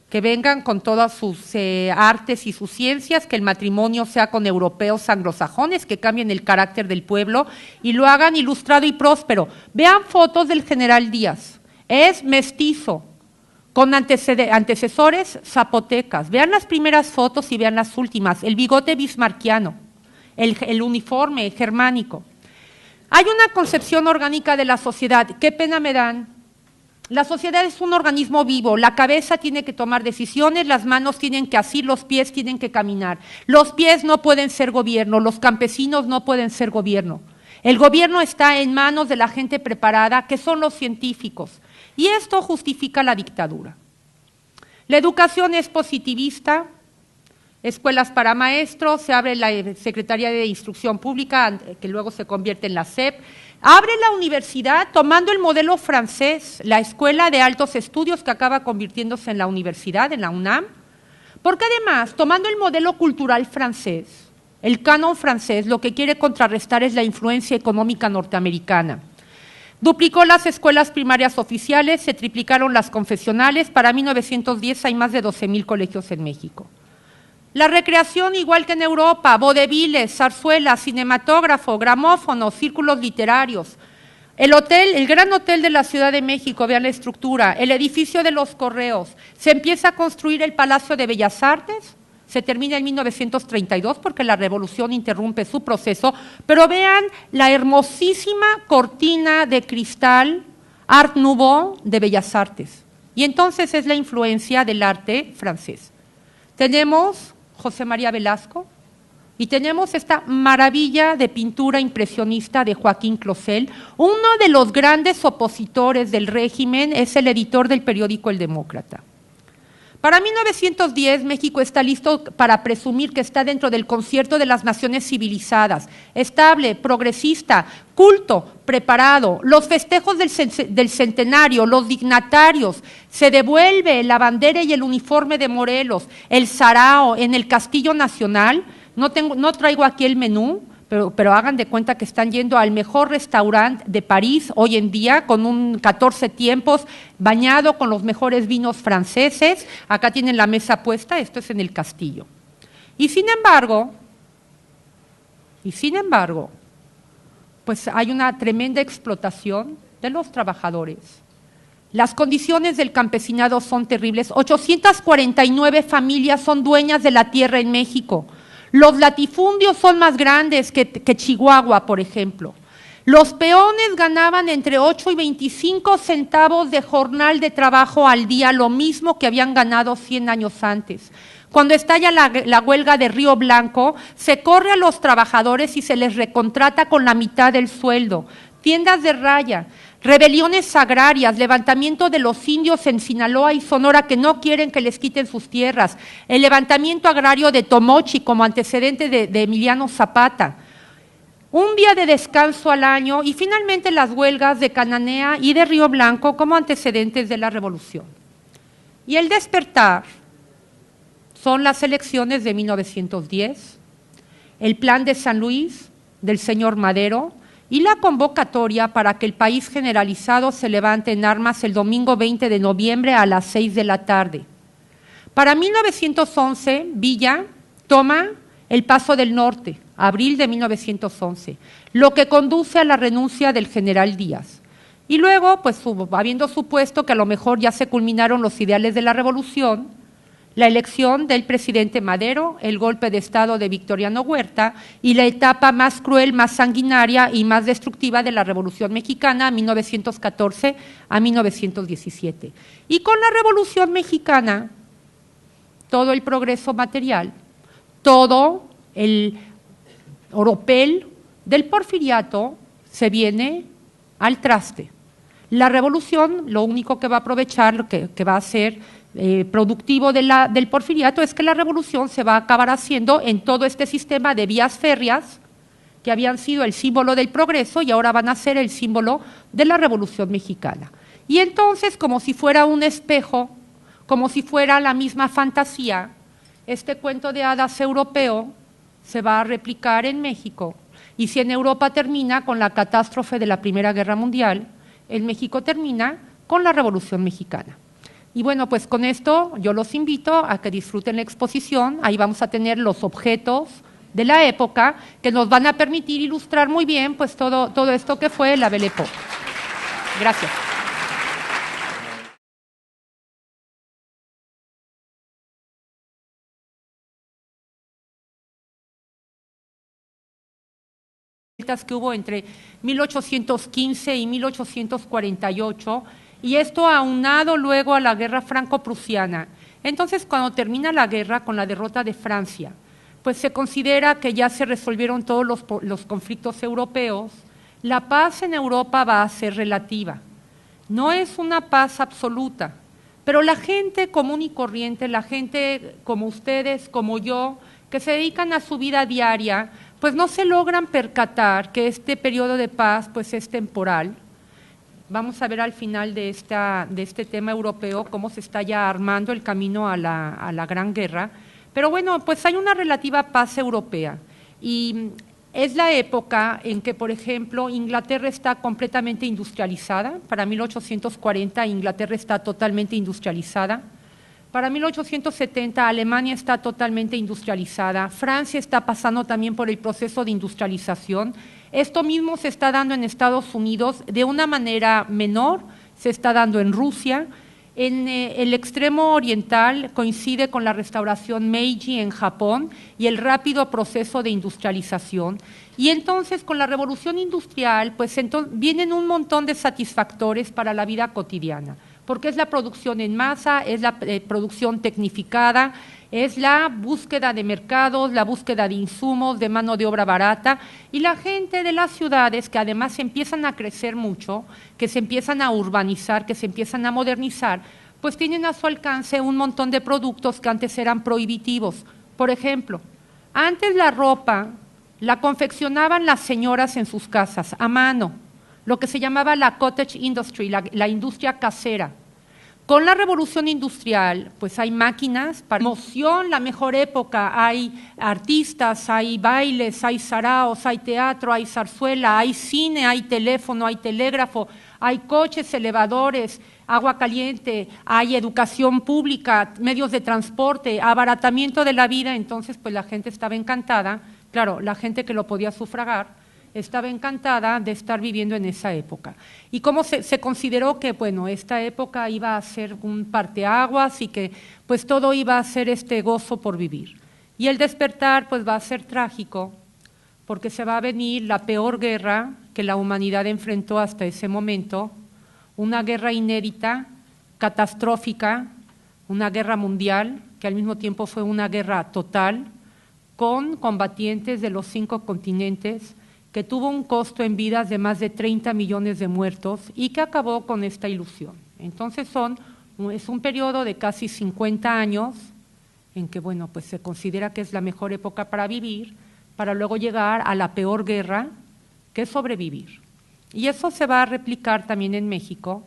que vengan con todas sus artes y sus ciencias, que el matrimonio sea con europeos anglosajones, que cambien el carácter del pueblo y lo hagan ilustrado y próspero. Vean fotos del general Díaz, es mestizo, con antecesores zapotecas. Vean las primeras fotos y vean las últimas. El bigote bismarquiano, el uniforme germánico. Hay una concepción orgánica de la sociedad. Qué pena me dan. La sociedad es un organismo vivo. La cabeza tiene que tomar decisiones, las manos tienen que asir, los pies tienen que caminar. Los pies no pueden ser gobierno, los campesinos no pueden ser gobierno. El gobierno está en manos de la gente preparada, que son los científicos. Y esto justifica la dictadura. La educación es positivista, escuelas para maestros, se abre la Secretaría de Instrucción Pública, que luego se convierte en la SEP, abre la universidad tomando el modelo francés, la Escuela de Altos Estudios, que acaba convirtiéndose en la universidad, en la UNAM, porque además, tomando el modelo cultural francés, el canon francés, lo que quiere contrarrestar es la influencia económica norteamericana. Duplicó las escuelas primarias oficiales, se triplicaron las confesionales, para 1910 hay más de 12,000 colegios en México. La recreación, igual que en Europa, vodevils, zarzuelas, cinematógrafo, gramófonos, círculos literarios. El hotel, el Gran Hotel de la Ciudad de México, vean la estructura, el edificio de los Correos, se empieza a construir el Palacio de Bellas Artes, se termina en 1932 porque la revolución interrumpe su proceso, pero vean la hermosísima cortina de cristal Art Nouveau de Bellas Artes. Y entonces es la influencia del arte francés. Tenemos José María Velasco y tenemos esta maravilla de pintura impresionista de Joaquín Clozel. Uno de los grandes opositores del régimen es el editor del periódico El Demócrata. Para 1910, México está listo para presumir que está dentro del concierto de las naciones civilizadas, estable, progresista, culto, preparado. Los festejos del centenario, los dignatarios, se devuelve la bandera y el uniforme de Morelos, el sarao en el Castillo Nacional. No traigo aquí el menú, pero hagan de cuenta que están yendo al mejor restaurante de París hoy en día, con un 14 tiempos, bañado con los mejores vinos franceses. Acá tienen la mesa puesta, esto es en el Castillo. Y sin embargo, pues hay una tremenda explotación de los trabajadores. Las condiciones del campesinado son terribles. 849 familias son dueñas de la tierra en México. Los latifundios son más grandes que Chihuahua, por ejemplo. Los peones ganaban entre 8 y 25 centavos de jornal de trabajo al día, lo mismo que habían ganado 100 años antes. Cuando estalla la huelga de Río Blanco, se corre a los trabajadores y se les recontrata con la mitad del sueldo. Tiendas de raya, rebeliones agrarias, levantamiento de los indios en Sinaloa y Sonora que no quieren que les quiten sus tierras, el levantamiento agrario de Tomochi como antecedente de Emiliano Zapata, un día de descanso al año y finalmente las huelgas de Cananea y de Río Blanco como antecedentes de la revolución. Y el despertar son las elecciones de 1910, el plan de San Luis del señor Madero, y la convocatoria para que el país generalizado se levante en armas el domingo 20 de noviembre a las 6 de la tarde. Para 1911, Villa toma el Paso del Norte, abril de 1911, lo que conduce a la renuncia del general Díaz. Y luego, pues habiendo supuesto que a lo mejor ya se culminaron los ideales de la revolución, la elección del presidente Madero, el golpe de Estado de Victoriano Huerta y la etapa más cruel, más sanguinaria y más destructiva de la Revolución Mexicana, 1914 a 1917. Y con la Revolución Mexicana, todo el progreso material, todo el oropel del porfiriato se viene al traste. La revolución, lo único que va a aprovechar, lo que va a ser productivo del porfiriato, es que la revolución se va a acabar haciendo en todo este sistema de vías férreas que habían sido el símbolo del progreso y ahora van a ser el símbolo de la Revolución Mexicana. Y entonces, como si fuera un espejo, como si fuera la misma fantasía, este cuento de hadas europeo se va a replicar en México. Y si en Europa termina con la catástrofe de la Primera Guerra Mundial, en México termina con la Revolución Mexicana. Y bueno, pues con esto yo los invito a que disfruten la exposición. Ahí vamos a tener los objetos de la época que nos van a permitir ilustrar muy bien pues todo esto que fue la Belle Époque. Gracias. Que hubo entre 1815 y 1848, y esto aunado luego a la guerra franco-prusiana. Entonces, cuando termina la guerra con la derrota de Francia, pues se considera que ya se resolvieron todos los conflictos europeos. La paz en Europa va a ser relativa. No es una paz absoluta, Pero la gente común y corriente, la gente como ustedes, como yo, que se dedican a su vida diaria, pues no se logran percatar que este periodo de paz pues es temporal. Vamos a ver al final de este tema europeo cómo se está ya armando el camino a la Gran Guerra. Pero bueno, pues hay una relativa paz europea y es la época en que, por ejemplo, Inglaterra está completamente industrializada. Para 1840 Inglaterra está totalmente industrializada. Para 1870 Alemania está totalmente industrializada. Francia está pasando también por el proceso de industrialización. Esto mismo se está dando en Estados Unidos de una manera menor, se está dando en Rusia. En el extremo oriental coincide con la restauración Meiji en Japón y el rápido proceso de industrialización. Y entonces con la revolución industrial pues vienen un montón de satisfactores para la vida cotidiana, porque es la producción en masa, es la producción tecnificada, es la búsqueda de mercados, la búsqueda de insumos, de mano de obra barata, y la gente de las ciudades, que además empiezan a crecer mucho, que se empiezan a urbanizar, que se empiezan a modernizar, pues tienen a su alcance un montón de productos que antes eran prohibitivos. Por ejemplo, antes la ropa la confeccionaban las señoras en sus casas, a mano, lo que se llamaba la cottage industry, la industria casera. Con la revolución industrial, pues hay máquinas para emoción, la mejor época, hay artistas, hay bailes, hay saraos, hay teatro, hay zarzuela, hay cine, hay teléfono, hay telégrafo, hay coches, elevadores, agua caliente, hay educación pública, medios de transporte, abaratamiento de la vida. Entonces pues la gente estaba encantada, claro, la gente que lo podía sufragar, estaba encantada de estar viviendo en esa época. Y cómo se consideró que, bueno, esta época iba a ser un parteaguas y que pues todo iba a ser este gozo por vivir. Y el despertar pues va a ser trágico, porque se va a venir la peor guerra que la humanidad enfrentó hasta ese momento, una guerra inédita, catastrófica, una guerra mundial, que al mismo tiempo fue una guerra total, con combatientes de los 5 continentes, que tuvo un costo en vidas de más de 30 millones de muertos y que acabó con esta ilusión. Entonces es un periodo de casi 50 años en que, bueno, pues se considera que es la mejor época para vivir, para luego llegar a la peor guerra, que es sobrevivir. Y eso se va a replicar también en México,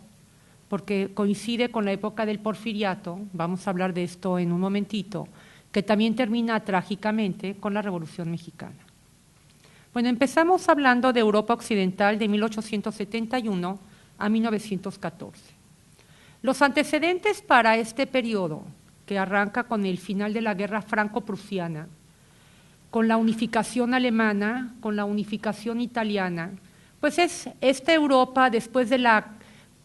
porque coincide con la época del Porfiriato, vamos a hablar de esto en un momentito, que también termina trágicamente con la Revolución Mexicana. Bueno, empezamos hablando de Europa Occidental de 1871 a 1914. Los antecedentes para este periodo, que arranca con el final de la Guerra Franco-Prusiana, con la unificación alemana, con la unificación italiana, pues es esta Europa después de la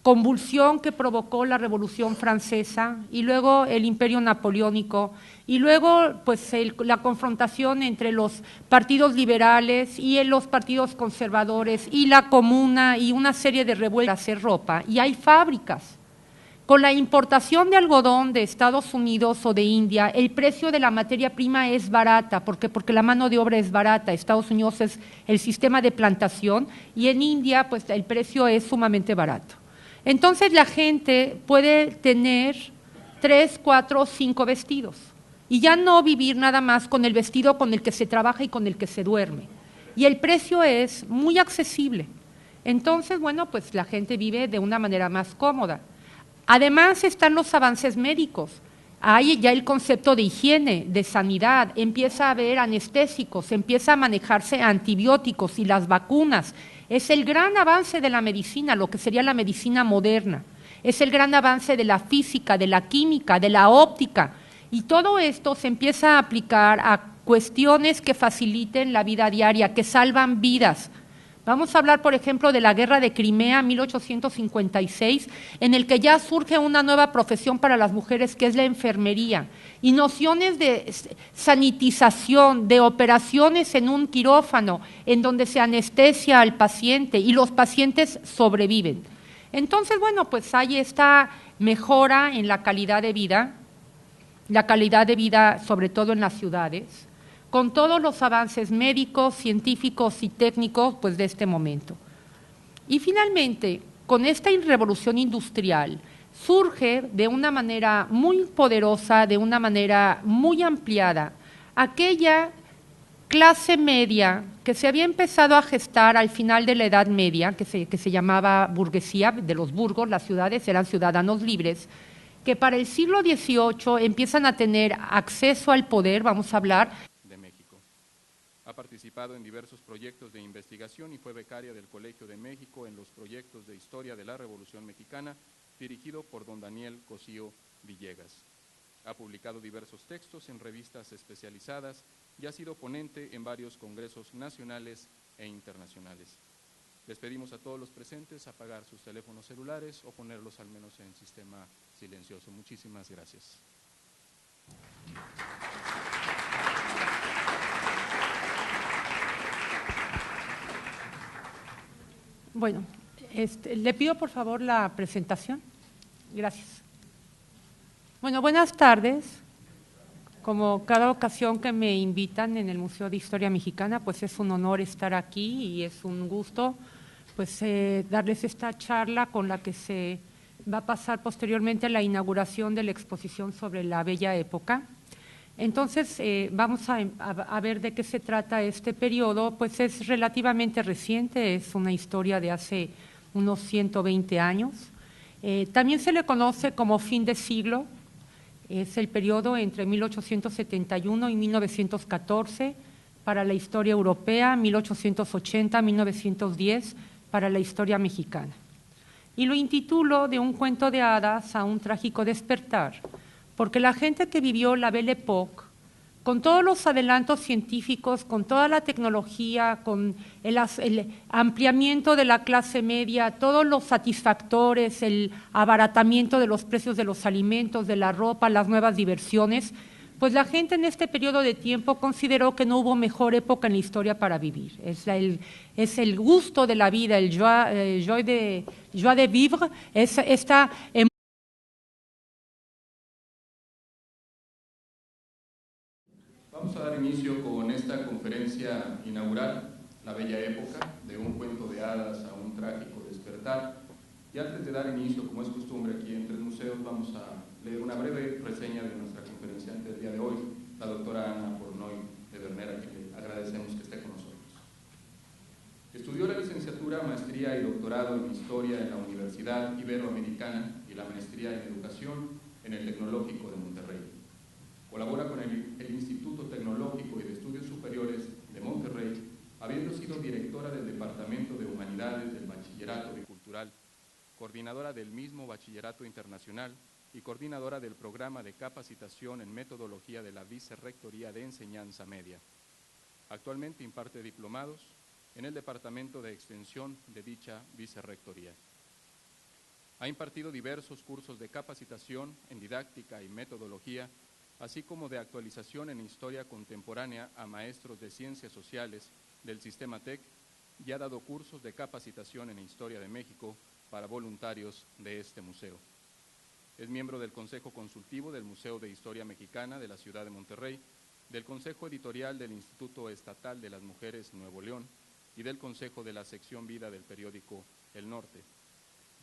convulsión que provocó la Revolución Francesa y luego el Imperio Napoleónico y luego pues la confrontación entre los partidos liberales y los partidos conservadores y la Comuna y una serie de revueltas para hacer ropa. Y hay fábricas. Con la importación de algodón de Estados Unidos o de India, el precio de la materia prima es barata, porque la mano de obra es barata. Estados Unidos es el sistema de plantación y en India pues el precio es sumamente barato. Entonces la gente puede tener 3, 4, 5 vestidos y ya no vivir nada más con el vestido con el que se trabaja y con el que se duerme. Y el precio es muy accesible. Entonces, bueno, pues la gente vive de una manera más cómoda. Además están los avances médicos. Hay ya el concepto de higiene, de sanidad, empieza a haber anestésicos, empieza a manejarse antibióticos y las vacunas. Es el gran avance de la medicina, lo que sería la medicina moderna. Es el gran avance de la física, de la química, de la óptica. Y todo esto se empieza a aplicar a cuestiones que faciliten la vida diaria, que salvan vidas. Vamos a hablar, por ejemplo, de la Guerra de Crimea, 1856, en el que ya surge una nueva profesión para las mujeres, que es la enfermería, y nociones de sanitización, de operaciones en un quirófano, en donde se anestesia al paciente y los pacientes sobreviven. Entonces, bueno, pues hay esta mejora en la calidad de vida sobre todo en las ciudades, con todos los avances médicos, científicos y técnicos pues, de este momento. Y finalmente, con esta revolución industrial, surge de una manera muy poderosa, de una manera muy ampliada, aquella clase media que se había empezado a gestar al final de la Edad Media, que se llamaba burguesía de los burgos, las ciudades eran ciudadanos libres, que para el siglo XVIII empiezan a tener acceso al poder, vamos a hablar. De México. Ha participado en diversos proyectos de investigación y fue becaria del Colegio de México en los proyectos de Historia de la Revolución Mexicana, dirigido por don Daniel Cosío Villegas. Ha publicado diversos textos en revistas especializadas y ha sido ponente en varios congresos nacionales e internacionales. Les pedimos a todos los presentes apagar sus teléfonos celulares o ponerlos al menos en sistema silencioso. Muchísimas gracias. Bueno, le pido por favor la presentación. Gracias. Bueno, buenas tardes. Como cada ocasión que me invitan en el Museo de Historia Mexicana, pues es un honor estar aquí y es un gusto pues darles esta charla con la que se va a pasar posteriormente a la inauguración de la exposición sobre la Bella Época. Entonces, vamos a ver de qué se trata este periodo, pues es relativamente reciente, es una historia de hace unos 120 años. También se le conoce como fin de siglo, es el periodo entre 1871 y 1914 para la historia europea, 1880-1910 para la historia mexicana. Y lo intitulo de un cuento de hadas a un trágico despertar, porque la gente que vivió la Belle Époque, con todos los adelantos científicos, con toda la tecnología, con el ampliamiento de la clase media, todos los satisfactores, el abaratamiento de los precios de los alimentos, de la ropa, las nuevas diversiones, pues la gente en este periodo de tiempo consideró que no hubo mejor época en la historia para vivir. Es el gusto de la vida, el joie de vivre, es esta Vamos a dar inicio con esta conferencia inaugural, La Bella Época, de un cuento de hadas a un trágico despertar. Y antes de dar inicio, como es costumbre aquí en Tres Museos, vamos a leer una breve reseña de nuestra conferenciante del día de hoy, la doctora Ana Pornoy de Bernera, a quien le agradecemos que esté con nosotros. Estudió la licenciatura, maestría y doctorado en Historia en la Universidad Iberoamericana y la maestría en Educación en el Tecnológico de Monterrey. Colabora con el Instituto Tecnológico y de Estudios Superiores de Monterrey, habiendo sido directora del Departamento de Humanidades del Bachillerato Bicultural, coordinadora del mismo Bachillerato Internacional y coordinadora del Programa de Capacitación en Metodología de la Vicerrectoría de Enseñanza Media. Actualmente imparte diplomados en el Departamento de Extensión de dicha Vicerrectoría. Ha impartido diversos cursos de capacitación en didáctica y metodología, así como de actualización en historia contemporánea a maestros de ciencias sociales del sistema TEC y ha dado cursos de capacitación en historia de México para voluntarios de este museo. Es miembro del Consejo Consultivo del Museo de Historia Mexicana de la Ciudad de Monterrey, del Consejo Editorial del Instituto Estatal de las Mujeres Nuevo León y del Consejo de la Sección Vida del periódico El Norte.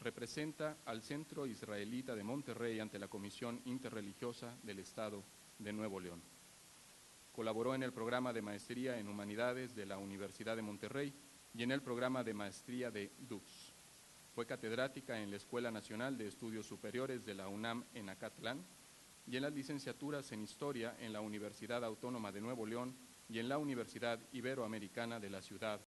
Representa al Centro Israelita de Monterrey ante la Comisión Interreligiosa del Estado de Nuevo León. Colaboró en el programa de maestría en Humanidades de la Universidad de Monterrey y en el programa de maestría de DUX. Fue catedrática en la Escuela Nacional de Estudios Superiores de la UNAM en Acatlán y en las licenciaturas en Historia en la Universidad Autónoma de Nuevo León y en la Universidad Iberoamericana de la Ciudad